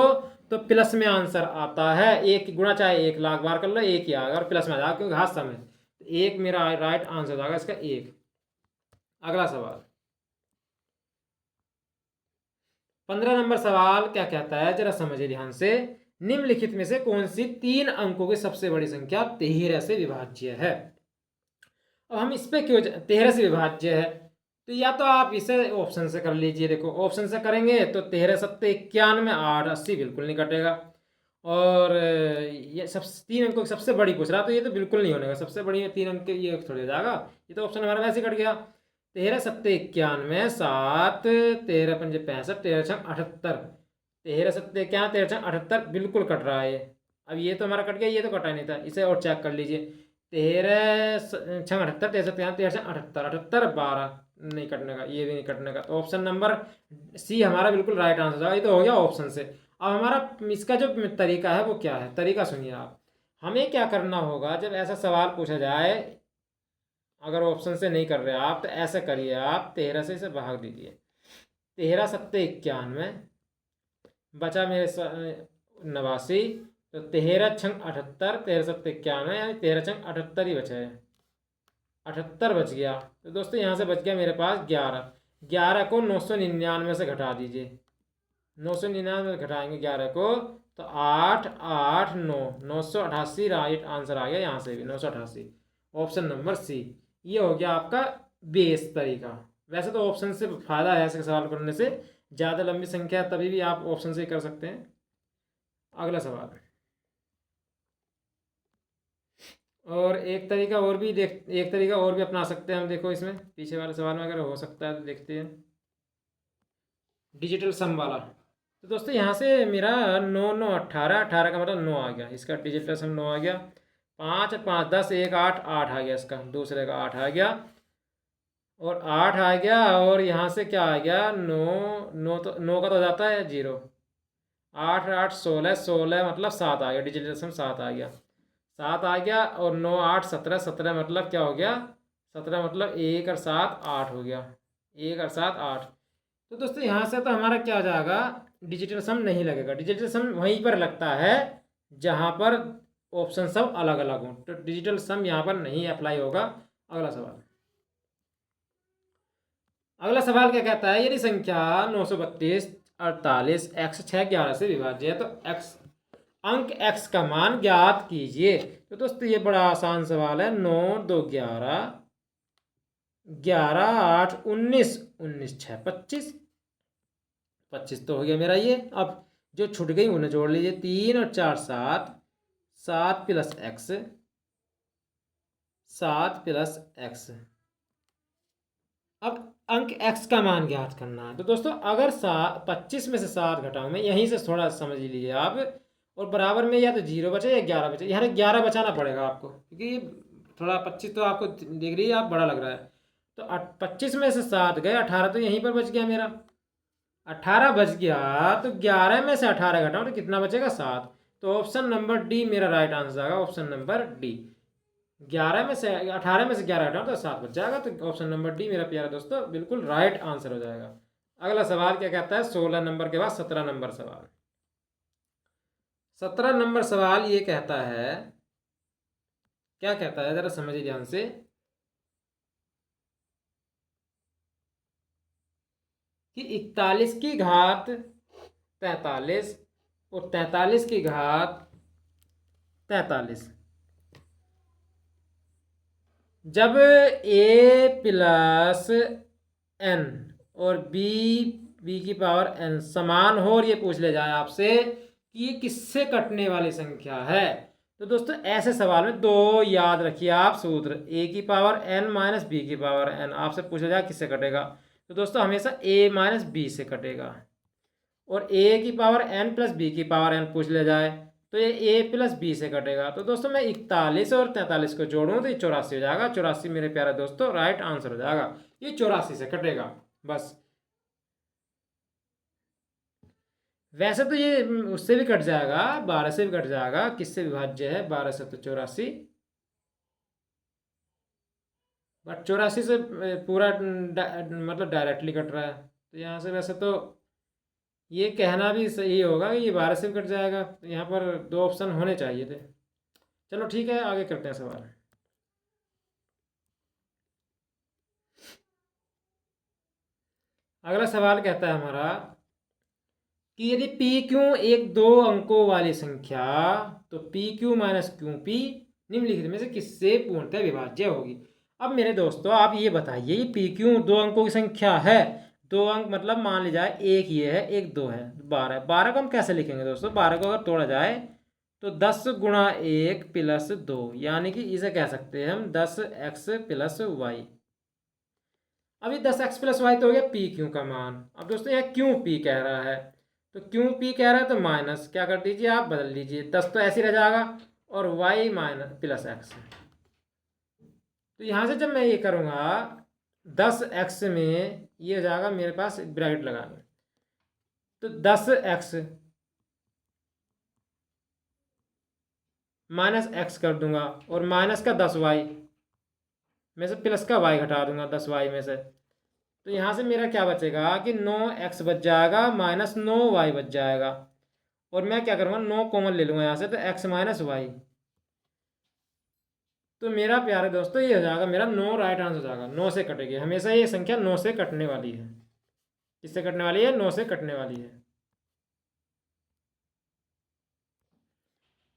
तो प्लस में आंसर आता है। 1 गुणा चाहे 1 लाख बार कर लो, 1 ही आएगा और प्लस में आ जाएगा क्योंकि घात सम है। तो 1 मेरा राइट आंसर जाएगा इसका 1। अगला सवाल, 15 नंबर सवाल क्या कहता है, जरा समझिए ध्यान से। निम्नलिखित में से कौन सी 3 अंकों की सबसे बड़ी संख्या 13 से विभाज्य है। अब हम इस पे क्यों 13 से विभाज्य है, तो या तो आप इसे ऑप्शन से कर लीजिए। देखो ऑप्शन से करेंगे तो 13 सत्ते 91, 8 80 बिल्कुल नहीं कटेगा, और ये सब 3 अंकों की सबसे बड़ी पूछ रहा तो ये तो बिल्कुल नहीं होने का, सबसे बड़ी 3 अंक ये थोड़ी हो जाएगा, ये तो ऑप्शन हमारा वैसे कट गया। 13 सत्ते 91, 7 13 पंजे 65, 13 छंग 78, 13 सत्ते क्या 13 छंग 78 बिल्कुल कट रहा है ये। अब ये तो हमारा कट गया, ये तो कटा नहीं था, इसे और चेक कर लीजिए। 13 छंग 78, 13 सत्ते 13 छंग 78, 78 12 नहीं कटने का, ये भी नहीं कटने का, तो ऑप्शन नंबर सी हमारा बिल्कुल राइट आंसर होगा। ये तो हो गया ऑप्शन से। अब हमारा इसका जो तरीका है वो क्या है, तरीका सुनिए आप। हमें क्या करना होगा, जब ऐसा सवाल पूछा जाए, अगर ऑप्शन से नहीं कर रहे आप तो ऐसे करिए आप, 13 से इसे भाग दीजिए। 13 सत्ते 91, बचा मेरे 89, तो 13 छंग 78, 13 सत्ते 91, यानी 13 छंग 78 ही बचा है, 78 बच गया। तो दोस्तों यहाँ से बच गया मेरे पास 11, 11 को 999 से घटा दीजिए। 999 से घटाएंगे 11 को तो 8 8 9, 988 राइट आंसर आ गया यहाँ से भी, 988, ऑप्शन नंबर सी। ये हो गया आपका बेस तरीका। वैसे तो ऑप्शन से फ़ायदा है ऐसे सवाल करने से, ज़्यादा लंबी संख्या तभी भी आप ऑप्शन से कर सकते हैं। अगला सवाल, और एक तरीका और भी एक तरीका और भी अपना सकते हैं हम। देखो इसमें पीछे वाले सवाल में अगर हो सकता है तो देखते हैं, डिजिटल सम वाला। तो दोस्तों यहाँ से मेरा 9 9 18, 18 का मतलब 9 आ गया, इसका डिजिटल सम 9 आ गया। 5 5 10 1 8, 8 आ गया, इसका दूसरे का 8 आ गया, और 8 आ गया, और यहाँ से क्या आ गया 9 9, तो 9 का तो हो जाता है 0, 8 8 16, 16 मतलब 7 आ गया, डिजिटल सम 7 आ गया, 7 आ गया, और 9 8 17, 17 मतलब क्या हो गया 17 मतलब 1 और 7 8 हो गया, 1 और 7 8। तो दोस्तों यहाँ से तो हमारा क्या हो जाएगा, डिजिटल सम नहीं लगेगा। डिजिटल सम वहीं पर लगता है जहाँ पर ऑप्शन सब अलग अलग हों, तो डिजिटल सम यहाँ पर नहीं अप्लाई होगा। अगला सवाल, अगला सवाल क्या कहता है, यदि संख्या 932 48 x 6 11 से विभाज्य है तो x अंक x का मान ज्ञात कीजिए। तो दोस्तों ये बड़ा आसान सवाल है। 9 2 11, 11 8 19, 19 6 25, 25 तो हो गया मेरा ये। अब जो छूट गई उन्हें जोड़ लीजिए, 3 और 4 7, 7 प्लस x, 7 प्लस x। अब अंक x का मान ज्ञात करना है। तो दोस्तों अगर 25 में से 7 घटाऊं मैं, यहीं से थोड़ा समझ लीजिए आप, और बराबर में या तो 0 बचे या 11 बचे, यहाँ 11 बचाना पड़ेगा आपको, क्योंकि थोड़ा 25 तो आपको दिख रही है आप बड़ा लग रहा है। तो 25 में से 7 गए, 18 तो यहीं पर बच गया मेरा, 18 बच गया। तो 11 में से 18 घटाओ तो कितना बचेगा 7। तो ऑप्शन नंबर डी मेरा राइट आंसर आएगा, ऑप्शन नंबर डी। 11 में से 18 में से 11 हटाओ तो 7 बच जाएगा, तो ऑप्शन नंबर डी मेरा प्यारा दोस्तों बिल्कुल राइट आंसर हो जाएगा। अगला सवाल क्या कहता है, 16 नंबर के बाद 17 नंबर सवाल। 17 नंबर सवाल ये कहता है, क्या कहता है जरा समझिए ध्यान से, कि 41 की घात 43 और 43 की घात 43 जब a प्लस n और b की पावर n समान हो, और ये पूछ ले जाए आपसे कि ये किससे कटने वाली संख्या है, तो दोस्तों ऐसे सवाल में दो याद रखिए आप सूत्र, a की पावर n माइनस b की पावर n। आपसे पूछा जाए किससे कटेगा, तो दोस्तों हमेशा a माइनस b से कटेगा। और a की पावर n प्लस b की पावर n पूछ ले जाए तो ये a प्लस b से कटेगा। तो दोस्तों मैं 41 और 43 को जोड़ूं तो ये 84 हो जाएगा। 84 मेरे प्यारे दोस्तों राइट आंसर हो जाएगा, ये 84 से कटेगा बस। वैसे तो ये उससे भी कट जाएगा, 12 से भी कट जाएगा, किससे विभाज्य है 12 से, तो 84, बट 84 से पूरा मतलब डायरेक्टली कट रहा है, तो यहाँ से वैसे तो ये कहना भी सही होगा कि ये 12 से भी कट जाएगा, तो यहाँ पर दो ऑप्शन होने चाहिए थे। चलो ठीक है, आगे करते हैं सवाल। अगला सवाल कहता है हमारा कि यदि पी क्यू एक दो अंकों वाली संख्या, तो P Q minus Q P निम्नलिखित में से किससे पूर्णतः विभाज्य होगी। अब मेरे दोस्तों आप ये बताइए, ये पी क्यू दो अंकों की संख्या है, दो अंक मतलब मान ली जाए एक ये है एक दो है, 12, 12 को हम कैसे लिखेंगे दोस्तों, 12 को अगर तोड़ा जाए तो 10 गुणा 1 प्लस 2, यानी कि इसे कह सकते हैं हम 10x प्लस वाई। अभी 10x प्लस वाई तो हो गया पी क्यू का मान। अब दोस्तों यहाँ क्यों पी कह रहा है, तो क्यों पी कह रहा है तो माइनस क्या कर दीजिए आप, बदल लीजिए, 10 तो ऐसे ही रह जाएगा और वाई माइनस प्लस एक्स। तो यहाँ से जब मैं ये करूँगा 10x में ये हो जाएगा मेरे पास ब्रैकेट लगा में, तो 10x माइनस एक्स कर दूंगा और माइनस का 10y में से प्लस का y घटा दूंगा 10y में से। तो यहाँ से मेरा क्या बचेगा कि 9x बच जाएगा माइनस 9y बच जाएगा, और मैं क्या करूँगा 9 कॉमन ले लूँगा यहाँ से, तो x माइनस वाई। तो मेरा प्यारे दोस्तों ये हो जाएगा मेरा 9 राइट आंसर हो जाएगा, 9 से कटेगी। हमेशा ये संख्या 9 से कटने वाली है। किससे कटने वाली है, 9 से कटने वाली है।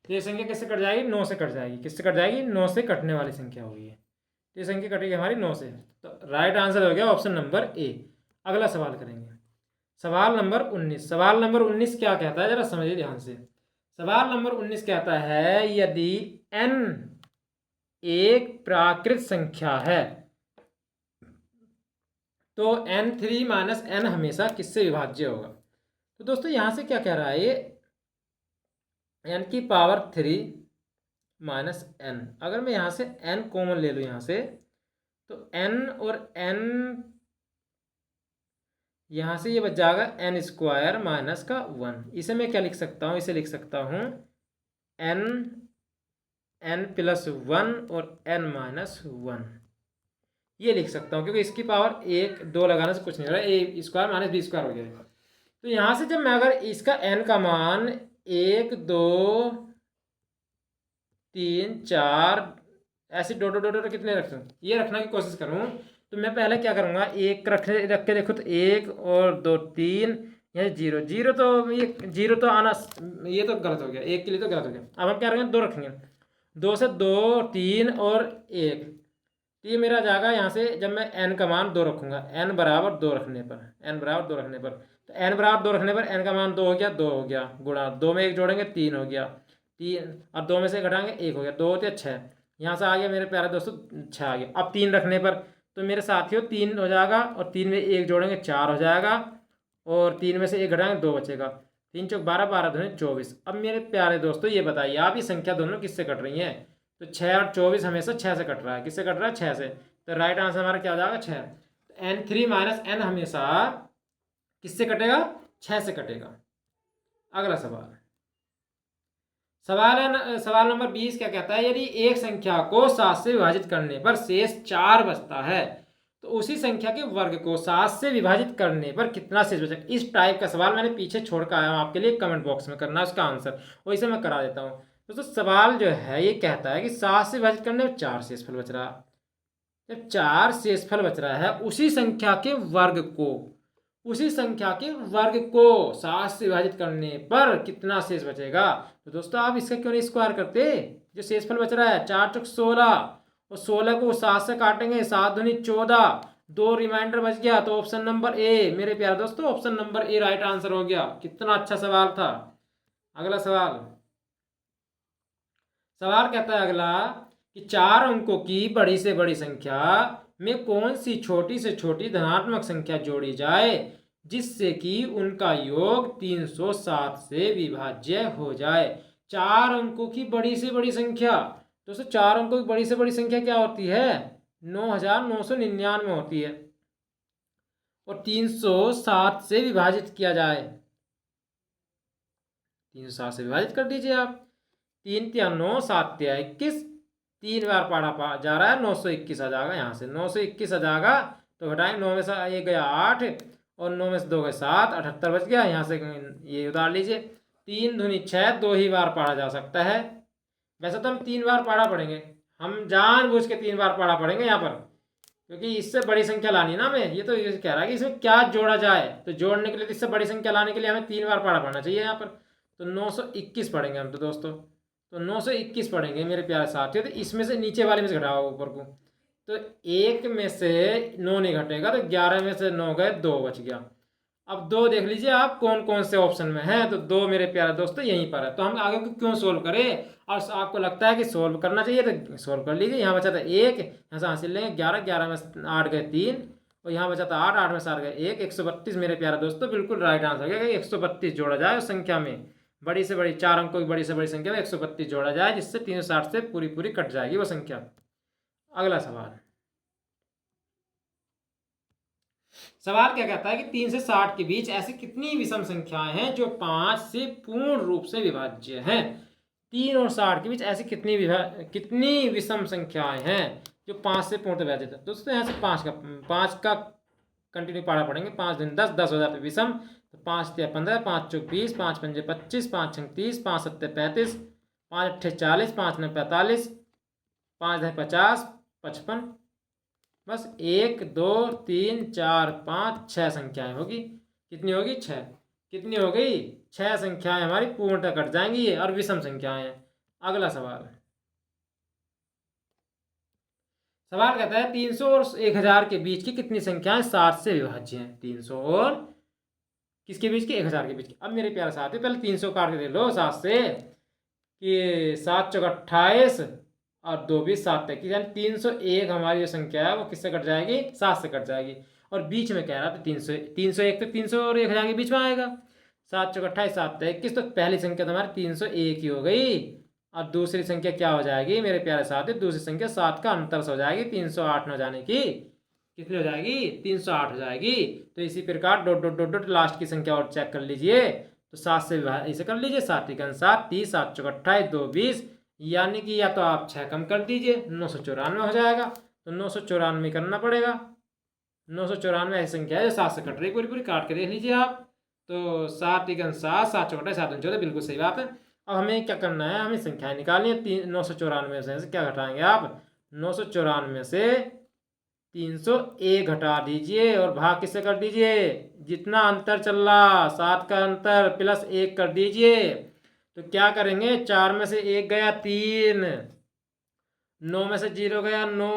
तो ये संख्या किससे कट जाएगी, 9 से कट जाएगी। किससे कट जाएगी, 9 से कटने वाली संख्या होगी। तो ये संख्या कटेगी हमारी 9 से। तो राइट आंसर हो गया ऑप्शन नंबर ए। अगला सवाल करेंगे, सवाल नंबर 19। सवाल नंबर 19 क्या कहता है, जरा समझिए ध्यान से। सवाल नंबर 19 कहता है यदि n एक प्राकृत संख्या है तो n3 माइनस n हमेशा किससे विभाज्य होगा। तो दोस्तों यहाँ से क्या कह रहा है, ये n की पावर 3 माइनस n, अगर मैं यहाँ से n कॉमन ले लूँ यहाँ से, तो n और n यहाँ से ये बच जाएगा n स्क्वायर माइनस का 1। इसे मैं क्या लिख सकता हूँ, इसे लिख सकता हूँ n प्लस 1 और n माइनस 1, ये लिख सकता हूँ, क्योंकि इसकी पावर 1 2 लगाने से कुछ नहीं हो रहा है, ए स्क्वायर माइनस बी स्क्वायर हो गया। तो यहाँ से जब मैं अगर इसका n का मान 1 2 3 4 ऐसे डो डो डो डो कितने रखूँ, ये रखने की कोशिश करूँ, तो मैं पहले क्या करूँगा, एक रख के देखो तो 1 और 2 3, यहाँ 0 0, तो ये 0 तो आना, ये तो गलत हो गया, 1 के लिए तो गलत हो गया। अब हम क्या करेंगे, 2 रखेंगे, 2 से 2 3 और 1, तो ये मेरा जाएगा यहाँ से जब मैं n का मान 2 रखूँगा, n बराबर 2 रखने पर, n बराबर 2 रखने पर, तो n बराबर 2 रखने पर n का मान 2 हो गया, 2 हो गया, गुणा 2 में 1 जोड़ेंगे 3 हो गया, 3 और 2 में से घटाएंगे 1 हो गया, 2 होते 6, यहाँ से आ गया मेरे प्यारे दोस्तों 6 आ गया। अब 3 रखने पर तो मेरे साथियों 3 हो जाएगा, और 3 में 1 जोड़ेंगे 4 हो जाएगा, और 3 में से 1 घटाएंगे 2 बचेगा, 3 चौक 12 12 दूनी 24। अब मेरे प्यारे दोस्तों ये बताइए आप, ये संख्या दोनों किससे कट रही हैं, तो 6 और 24 हमेशा 6 से कट रहा है। किससे कट रहा है, 6 से। तो राइट आंसर हमारा क्या हो जाएगा, 6। तो n3 माइनस n हमेशा किससे कटेगा, 6 से कटेगा। अगला सवाल, सवाल नंबर 20 क्या कहता है, यदि एक संख्या को 7 से विभाजित करने पर शेष 4 बचता है तो उसी संख्या के वर्ग को 7 से विभाजित करने पर कितना शेष बचेगा। इस टाइप का सवाल मैंने पीछे छोड़ कर आया हूँ आपके लिए, कमेंट बॉक्स में करना है उसका आंसर, वैसे मैं करा देता हूँ। दोस्तों सवाल जो है ये कहता है कि 7 से विभाजित करने पर 4 शेषफल बच रहा है। जब 4 शेषफल बच रहा है, उसी संख्या के वर्ग को 7 से विभाजित करने पर कितना शेष बचेगा। तो दोस्तों आप इसका क्यों नहीं स्क्वायर करते, जो शेषफल बच रहा है 4 चौक 16, और 16 को 7 से काटेंगे, 7 दूनी 14, 2 रिमाइंडर बच गया, तो ऑप्शन नंबर ए मेरे प्यारे दोस्तों, option number A right answer हो गया। कितना अच्छा सवाल था। अगला सवाल कहता है अगला कि 4 अंकों की बड़ी से बड़ी संख्या में कौन सी छोटी से छोटी धनात्मक संख्या जोड़ी जाए जिससे कि उनका योग 307 से विभाज्य हो जाए। 4 अंकों की बड़ी से बड़ी संख्या, दोस्तों 4 अंकों की बड़ी से बड़ी संख्या क्या होती है, 9999 होती है, और 307 से विभाजित किया जाए, 307 से विभाजित कर दीजिए आप, 3 तिया 9 7 तिया 21, 3 बार पढ़ा जा रहा है, 921 आ जाएगा। यहाँ से 921 आ जाएगा, तो घटाएंगे, 9 में से ये गया 8 और 9 में से 2 गए 7, 78 बच गया। यहाँ से ये उतार लीजिए, 3 दूनी 6, 2 ही बार पढ़ा जा सकता है। वैसे तो हम 3 बार पढ़ा पढ़ेंगे, हम जानबूझ के 3 बार पढ़ा पढ़ेंगे यहाँ पर, क्योंकि इससे बड़ी संख्या लानी ना हमें। ये तो ये कह रहा है कि इसमें क्या जोड़ा जाए, तो जोड़ने के लिए, इससे बड़ी संख्या लाने के लिए हमें 3 बार पढ़ा पढ़ना चाहिए यहाँ पर। तो 921 पढ़ेंगे हम तो दोस्तों, तो 921 पढ़ेंगे मेरे प्यारे साथियों। तो इसमें से नीचे वाले में से घटाओ ऊपर को, तो 1 में से 9 नहीं घटेगा, तो 11 में से 9 गए, 2 बच गया। अब 2 देख लीजिए आप कौन कौन से ऑप्शन में है, तो 2 मेरे प्यारे दोस्तों यहीं पर है। तो हम आगे को क्यों सोल्व करें, और आपको लगता है कि सोल्व करना चाहिए तो सोल्व कर लीजिए। यहाँ बचा था 1, यहाँ से हासिल लेंगे 11, 11 में 8 गए 3, और यहाँ बचा था 8, 8 में 7 गए 1, 132 मेरे प्यारे दोस्तों बिल्कुल राइट आंसर है। 132 जोड़ा जाए उस संख्या में, बड़ी से बड़ी 4 अंकों की बड़ी से बड़ी संख्या में 132 जोड़ा जाए, जिससे 360 से पूरी पूरी कट जाएगी वो संख्या। अगला सवाल, सवाल क्या कहता है कि 3 से 60 के बीच ऐसी कितनी विषम संख्याएं हैं जो 5 से पूर्ण रूप से विभाज्य हैं। 3 और 60 के बीच ऐसी कितनी विषम संख्याएं हैं जो 5 से पूर्ण विभाजित है। दोस्तों यहाँ से 5 का कंटिन्यू पढ़ा पड़ेंगे। 5 दिन 10, 10 हो जाते विषम, तो 5 तिया 15, 5 चौक 20, 5 पंजे 25, 5 छंग 30, 5 सत्ते 35, 5 अट्ठे 40, 5 नौ 45, 5 दह 50, 55। बस 1 2 3 4 5 6 संख्याएं होगी। कितनी होगी? 6। कितनी हो गई? 6 संख्याएं हमारी पूर्णतः कट जाएंगी, ये और विषम संख्याएं हैं। अगला सवाल, सवाल कहता है 300 और 1000 के बीच की कितनी संख्याएं 7 से विभाज्य हैं। 300 और किसके बीच की? 1000 के बीच की। अब मेरे प्यारे साथी पहले 300 काट के दे लो 7 से, कि 7 चौक 28 और 2 20 7 तक, यानी 301 हमारी जो संख्या है वो किससे कट जाएगी? 7 से कट जाएगी। और बीच में कह रहा था 301, तो 300 और 1000 के बीच में आएगा। 7 चौक 28 7 तक 21, तो पहली संख्या तो हमारी 301 ही हो गई। और दूसरी संख्या क्या हो जाएगी मेरे प्यारे साथी? दूसरी संख्या 7 का अंतर से हो जाएगी, 308 न जाने की कितनी हो जाएगी? 308 हो जाएगी। तो इसी प्रकार dot dot dot dot last की संख्या और चेक कर लीजिए, तो 7 से इसे कर लीजिए। 7 तिकन 7, 30, 7 चौक 28, 2 20, यानी कि या तो आप 6 कम कर दीजिए, 994 हो जाएगा। तो 994 करना पड़ेगा। 994 ऐसी संख्या है जो 7 से कट रही, पूरी पूरी काट के देख लीजिए आप। तो 7 तिकन 7, 7 चौक 28, 7 14, बिल्कुल सही बात है। अब हमें क्या करना है? हमें संख्याएं निकालनी है। 994 से क्या घटाएंगे आप? 994 से 301 घटा दीजिए और भाग किससे कर दीजिए? जितना अंतर चल रहा 7 का अंतर प्लस 1 कर दीजिए। तो क्या करेंगे? 4 में से 1 गया 3, 9 में से 0 गया 9,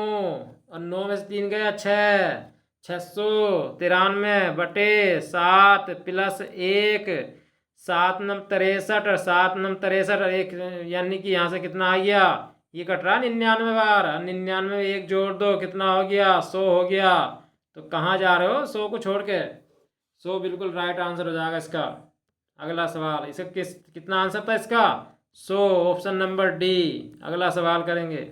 और 9 में से 3 गया 6, 693 बटे 7 प्लस 1, 7 नम 63 और 7 नम 63 और 1, यानी कि यहाँ से कितना आ गया? ये कट रहा 99 बार। 99 में 1 जोड़ दो, कितना हो गया? 100 हो गया। तो कहाँ जा रहे हो 100 को छोड़ के? 100 बिल्कुल राइट आंसर हो जाएगा इसका। अगला सवाल, इसे कितना आंसर था इसका? 100, ऑप्शन नंबर डी। अगला सवाल करेंगे,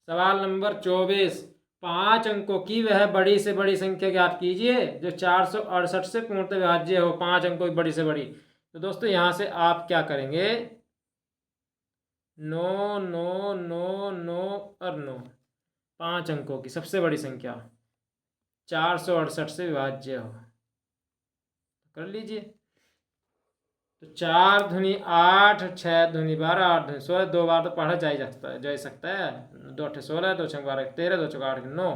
सवाल नंबर 24। 5 अंकों की वह बड़ी से बड़ी संख्या ज्ञात कीजिए जो 468 से पूर्णतः विभाज्य हो। 5 अंकों की बड़ी से बड़ी। तो दोस्तों यहाँ से आप क्या करेंगे? 9 9 9 9 और 9, 5 अंकों की सबसे बड़ी संख्या 468 से विभाज्य हो, कर लीजिए। तो 4 दूनी 8, 6 दूनी 12, 8 दूनी 16, 2 बार तो पढ़ा जा सकता है। 2 अट्ठे 16, 2 छंग 12 13, 2 चौक 8 9,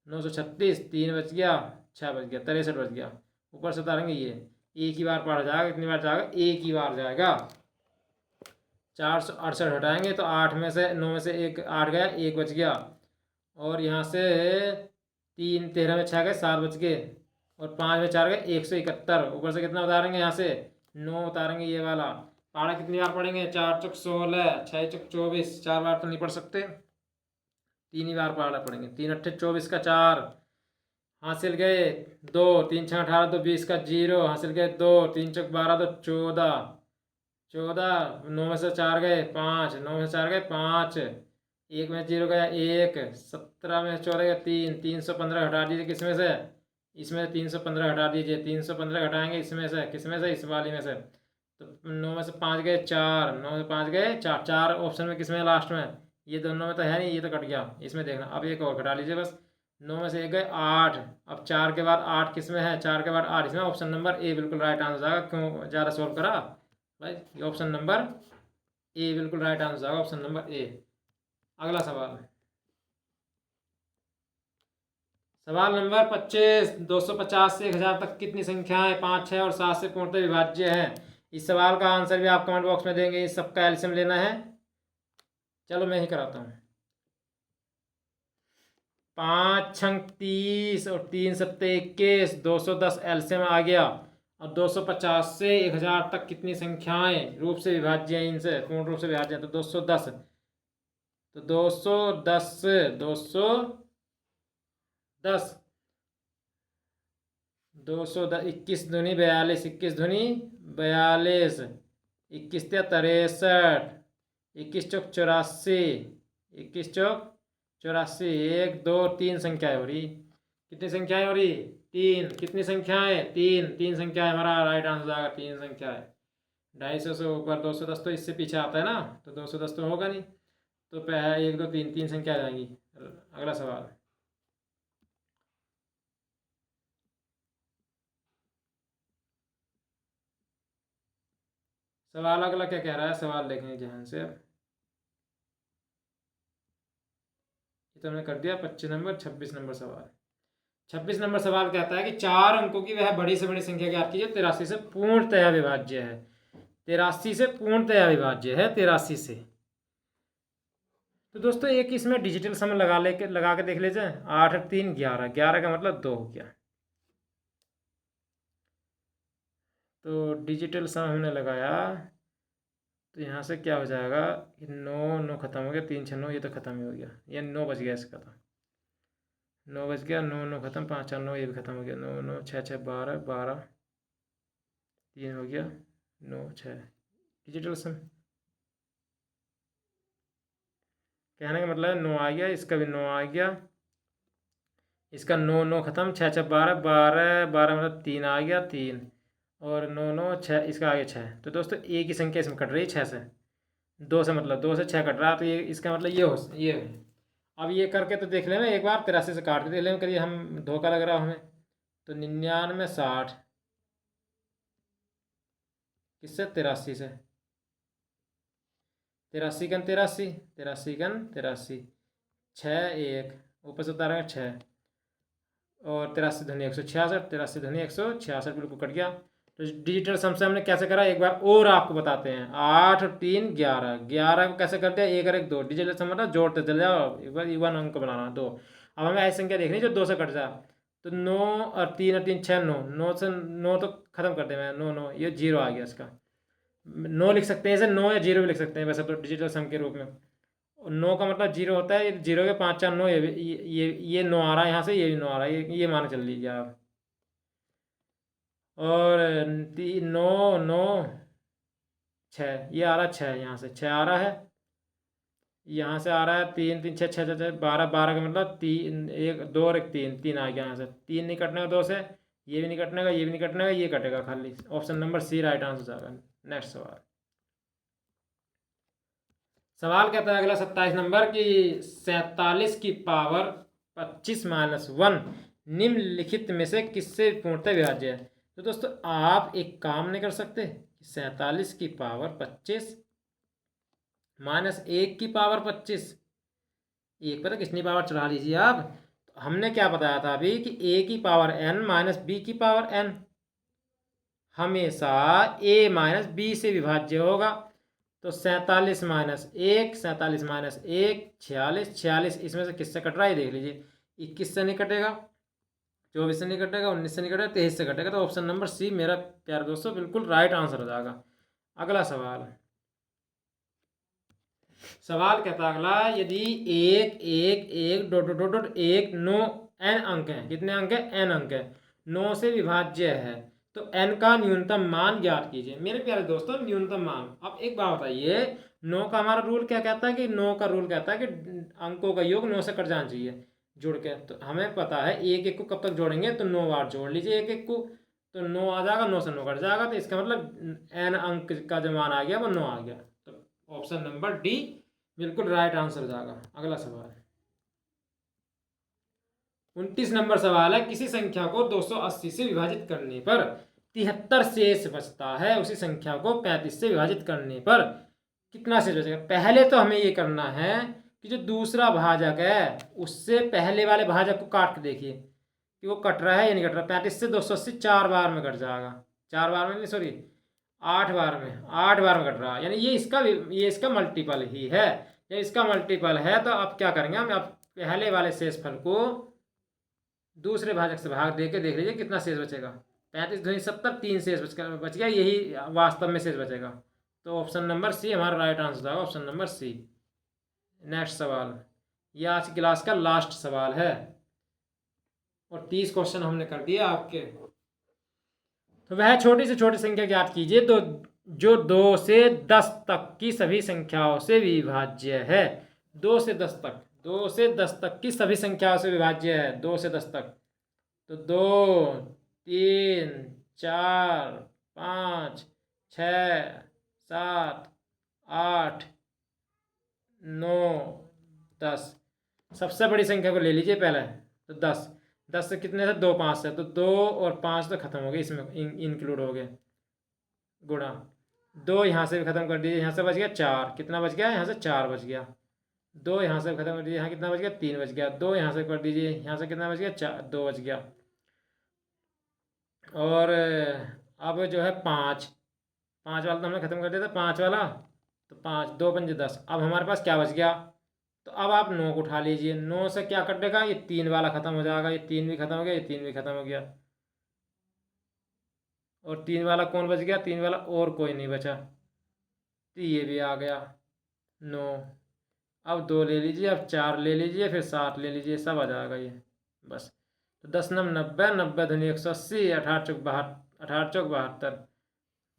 936, 3 बच गया, 6 बच गया, 63 बच गया। ऊपर से उतारेंगे ये, एक ही बार पढ़ा जाएगा। कितनी बार जाएगा? एक ही बार जाएगा। 468 हटाएंगे तो 8 में से 9 में से 1 8 गया, 1 बच गया। और यहाँ से 3 13 में 6 गए, 7 बच गए। और 5 में 4 गए, 171। ऊपर से कितना उतारेंगे? यहाँ से 9 उतारेंगे, ये वाला। पहाड़ा कितनी बार पढ़ेंगे? 4 चौक 16, 6 चौक 24, 4 बार तो नहीं पढ़ सकते, 3 ही बार पहाड़ा पढ़ेंगे। 3 अट्ठे 24 का 4 हासिल गए 2, 3 6 18, 2 20 का 0 हासिल गए 2, 3 चौक 12, तो 14, 9 में से 4 गए 5, 9 में से 4 गए 5, 1 में 0 गया 1, 17 में 14 गया 3, 315 हटा दीजिए किस में से? इसमें से 315 हटा दीजिए। 315 घटाएंगे इसमें से, किस में से? इस वाली में से। तो 9 में से 5 गए 4, 9 में से 5 गए 4, 4 ऑप्शन में किस में? लास्ट में। ये दोनों में तो है नहीं, ये तो कट गया। इसमें देखना, अब एक और घटा लीजिए बस। 9 में से 1 गए 8, अब 4 के बाद 8 किस में है? 4 के बाद 8 इसमें। ऑप्शन नंबर ए बिल्कुल राइट आंसर आएगा। क्यों ज़्यादा सॉल्व करा भाई? ये ऑप्शन नंबर ए बिल्कुल राइट आंसर आएगा, ऑप्शन नंबर ए। अगला सवाल, सवाल नंबर 25। 250 से 1000 तक कितनी संख्याएं 5, 6 और 7 से पूर्णतः विभाज्य है? इस सवाल का आंसर भी आप कमेंट बॉक्स में देंगे। इस सबका एलसीएम लेना है। चलो मैं ही कराता हूँ। 5 छंग 30 और 3 सत्ते 21, 210 एलसीएम आ गया। और 250 से 1000 तक कितनी संख्याएं रूप से विभाज्य हैं? इनसे पूर्ण रूप से विभाज्य हैं। तो 210, तो 210 10, 210, 21 दूनी 42, 21 दूनी 42, 21 तिया 63, 21 चौक 84, 21 चौक 84, 1 2 3 संख्याएं हो रही। कितनी संख्याएं हो रही? 3। कितनी संख्याएं? 3। 3 संख्याएं, हमारा राइट आंसर आएगा 3 संख्याएं। 250 से ऊपर 210 तो इससे पीछे आता है ना, तो 210 तो होगा नहीं, तो 1 2 3 3 संख्या आ जाएंगी। अगला सवाल। सवाल अगला क्या कह रहा है, सवाल देखेंगे ध्यान से। अब ये तो हमने कर दिया 25 नंबर। 26 नंबर सवाल। 26 नंबर सवाल कहता है कि 4 अंकों की वह बड़ी से बड़ी संख्या ज्ञात कीजिए 83 से पूर्णतया विभाज्य है। 83 से पूर्णतया विभाज्य है, 83 से। तो दोस्तों एक इसमें डिजिटल सम लगा के देख लीजिए। 8 और 3 11, 11 का मतलब 2 हो गया। तो डिजिटल सम हमने लगाया, तो यहाँ से क्या हो जाएगा, 9 9 खत्म हो गया, 3 6 9, ये तो खत्म ही हो गया, ये 9 बच गया इसका। तो 9 बच गया, 9 9 खत्म, 5 4 9, ये भी खत्म हो गया। 9 9 6 6 12, 12 3 हो गया, 9 6। डिजिटल सम कहने का मतलब है 9 आ गया, इसका भी 9 आ गया, इसका 9 9 खत्म, 6 6 12, 12 12 मतलब 3 आ गया, 3 और 9 9 6, इसका आ गया 6। तो दोस्तों एक ही संख्या इसमें कट रही है 6 से, 2 से, मतलब 2 से 6 कट रहा है, तो ये इसका मतलब ये है। अब ये करके तो देख लेना एक बार, 83 से काट के देख लेना, करिए हम धोखा लग रहा हमें। तो 99 60 किससे? 83 से। 83 कन 83, 83 कन 83, 6 1 ऊपर से उतारेंगे 6 और 83 धनी 166, 83 धनी 166 बिल्कुल कट गया। तो डिजिटल सम से हमने कैसे करा एक बार और आपको बताते हैं। 8 और 3 11, 11 को कैसे कर दिया, 1 और 1 2। डिजिटल सम मतलब जोड़ते चले जाओ, एक बार इवन अंक बनाना 2। अब हमें ऐसी संख्या देखनी जो 2 से कट जाए। तो 9 और 3 और 3 6 9, 9 से 9 तो खत्म कर दे मैं, 9 9, ये 0 आ गया इसका। 9 लिख सकते हैं इसे, 9 या 0 भी लिख सकते हैं वैसे तो डिजिटल सम के रूप में। और 9 का मतलब 0 होता है, 0 के 5 4 9, ये 9 आ रहा है यहाँ से, ये भी 9 आ रहा है, ये मान चल लीजिए आप। और 9 9 6, ये आ रहा है 6, यहाँ से 6 आ रहा है, यहाँ से आ रहा है 3 3 6 6 6 12, 12 का मतलब 3 1 2 और 1 3, 3 आ गया यहाँ से। 3 नहीं कटने का 2 से, ये भी नहीं कटने का, ये भी नहीं कटने का, ये कटेगा खाली। Option number C right answer जाएगा। नेक्स्ट सवाल। सवाल कहता है अगला 27 नंबर की 47 की पावर 25 माइनस 1 निम्नलिखित में से किससे पूर्णतः विभाज्य है। तो दोस्तों आप एक काम नहीं कर सकते, 47 की पावर 25 माइनस 1 की पावर 25, एक पर कितनी पावर चढ़ा लीजिए आप। तो हमने क्या बताया था अभी कि a की पावर n माइनस बी की पावर n हमेशा a माइनस बी से विभाज्य होगा। तो 47 माइनस 1, 47 माइनस 1 46, 46 इसमें से किससे कट रहा है देख लीजिए। 21 से नहीं कटेगा, 24 से नहीं कटेगा, 19 से नहीं कटेगा, 23 से कटेगा। तो ऑप्शन नंबर सी मेरा प्यारे दोस्तों बिल्कुल राइट आंसर हो जाएगा। अगला सवाल। सवाल कहता है अगला, यदि 1 1 1 डॉट डॉट डॉट 1 9 n अंक है, कितने अंक है? n अंक है, 9 से विभाज्य है, तो n का न्यूनतम मान ज्ञात कीजिए। मेरे प्यारे दोस्तों न्यूनतम मान, अब एक बात बताइए, 9 का हमारा रूल क्या कहता है कि 9 का रूल कहता है कि अंकों का योग 9 से कट जाना चाहिए जुड़ के। तो हमें पता है 1 1 को कब तक जोड़ेंगे, तो 9 बार जोड़ लीजिए 1 1 को, तो 9 आ जाएगा, 9 से 9 कट जाएगा, तो इसका मतलब n अंक का जो मान आ गया वो 9 आ गया। तो ऑप्शन नंबर डी बिल्कुल राइट आंसर हो जाएगा। अगला सवाल 29 नंबर सवाल है, किसी संख्या को 280 से विभाजित करने पर 73 शेष बचता है, उसी संख्या को 35 से विभाजित करने पर कितना शेष बचेगा। पहले तो हमें ये करना है कि जो दूसरा भाजक है उससे पहले वाले भाजक को काट के देखिए कि वो कट रहा है या नहीं कट रहा। 35 से 280 4 बार में कट जाएगा, 4 बार में नहीं, सॉरी 8 बार में, 8 बार में कट रहा है, यानी ये इसका मल्टीपल ही है। जब इसका मल्टीपल है तो अब क्या करेंगे हम, अब पहले वाले शेषफल को दूसरे भाजक से भाग दे के देख लीजिए कितना शेष बचेगा। 35 दूनी 70, 3 शेष बच गया, यही वास्तव में शेष बचेगा। तो ऑप्शन नंबर सी हमारा राइट आंसर होगा, ऑप्शन नंबर सी। नेक्स्ट सवाल, यह आज की क्लास का लास्ट सवाल है। और 30 क्वेश्चन हमने कर दिए आपके। तो वह छोटी से छोटी संख्या ज्ञात कीजिए तो जो 2 से 10 तक की सभी संख्याओं से विभाज्य है। 2 से 10 तक, 2 से 10 तक की सभी संख्याओं से विभाज्य है। 2 से 10 तक तो 2, 3, 4, 5, 6, 7, 8, 9, 10। सबसे बड़ी संख्या को ले लीजिए पहले। तो 10, 10 से कितने थे? 2 5 से, तो 2 और 5 तो खत्म हो गए, इसमें इंक्लूड हो गए, गुणा 2 यहाँ से भी खत्म कर दीजिए, यहाँ से बच गया 4। कितना बच गया? यहाँ से 4 बच गया। 2 यहाँ से खत्म कर दीजिए, यहाँ कितना बच गया? 3 बच गया। 2 यहाँ से कर दीजिए, यहाँ से कितना बच गया? 4, 2 बच गया। और अब जो है 5 वाला तो हमने खत्म कर दिया था, 5 वाला। तो 5, 2 पंजे 10। अब हमारे पास क्या बच गया? तो अब आप 9 को उठा लीजिए। 9 से क्या कटेगा? ये 3 वाला खत्म हो जाएगा, ये 3 भी खत्म हो गया, ये 3 भी खत्म हो गया। और 3 वाला कौन बच गया? 3 वाला और कोई नहीं बचा, तो ये भी आ गया 9। अब 2 ले लीजिए, अब 4 ले लीजिए, फिर 7 ले लीजिए, सब आ जाएगा ये बस। तो 10 9 90, 90 दूनी 180, 18 चौक 72,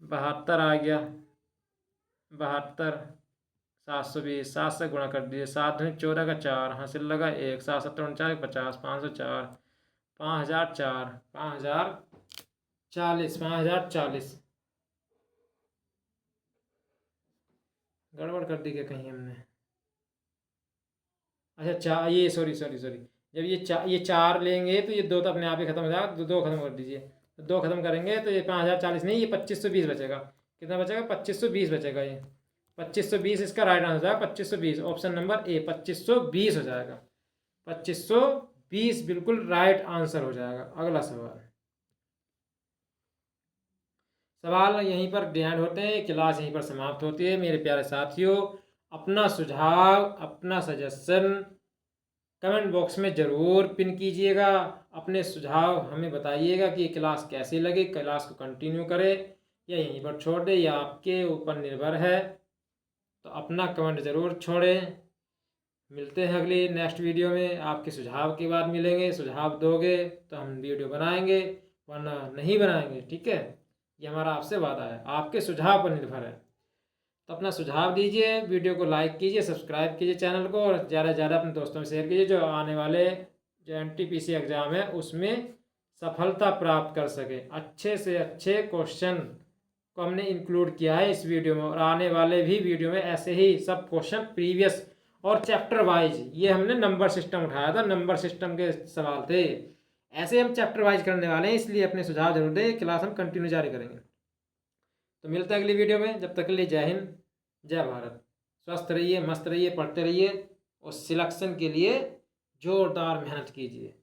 72 आ गया। 72, 720, 7 से गुणा कर दीजिए। 7 दूनी 14 का 4, हासिल लगा 1, 7 7 49, 50, 504, 5004, 5040, 5040। गड़बड़ कर दी क्या कहीं हमने? अच्छा, ये सॉरी सॉरी सॉरी, जब ये 4 लेंगे तो ये 2 तो अपने आप ही खत्म हो जाएगा, तो 2 खत्म कर दीजिए। तो 2 खत्म करेंगे तो ये 5040 नहीं, ये 2520 बचेगा। कितना बचेगा? 2520 बचेगा। ये 2520 इसका राइट आंसर हो जाएगा। 2520 ऑप्शन नंबर ए, 2520 हो जाएगा। 2520 बिल्कुल राइट आंसर हो जाएगा। अगला सवाल, सवाल यहीं पर एंड होते हैं, क्लास यहीं पर समाप्त होती है। मेरे प्यारे साथियों, अपना सुझाव, अपना सजेशन कमेंट बॉक्स में ज़रूर पिन कीजिएगा। अपने सुझाव हमें बताइएगा कि ये क्लास कैसी लगी, क्लास को कंटिन्यू करें या यहीं पर छोड़ दें, या आपके ऊपर निर्भर है। तो अपना कमेंट ज़रूर छोड़ें। मिलते हैं अगली नेक्स्ट वीडियो में। आपके सुझाव के बाद मिलेंगे, सुझाव दोगे तो हम वीडियो बनाएंगे, वरना नहीं बनाएंगे। ठीक है, ये हमारा आपसे वादा है, आपके सुझाव पर निर्भर है। तो अपना सुझाव दीजिए, वीडियो को लाइक कीजिए, सब्सक्राइब कीजिए चैनल को, और ज़्यादा से ज़्यादा अपने दोस्तों में शेयर कीजिए, जो आने वाले जो NTPC एग्ज़ाम है उसमें सफलता प्राप्त कर सके। अच्छे से अच्छे क्वेश्चन को हमने इंक्लूड किया है इस वीडियो में, और आने वाले भी वीडियो में ऐसे ही सब क्वेश्चन प्रीवियस और चैप्टर वाइज, ये हमने नंबर सिस्टम उठाया था, नंबर सिस्टम के सवाल थे, ऐसे हम चैप्टर वाइज करने वाले हैं। इसलिए अपने सुझाव जरूर दें, क्लास हम कंटिन्यू जारी करेंगे। तो मिलते हैं अगली वीडियो में, जब तक के लिए जय हिंद, जय भारत। स्वस्थ रहिए, मस्त रहिए, पढ़ते रहिए, और सिलेक्शन के लिए जोरदार मेहनत कीजिए।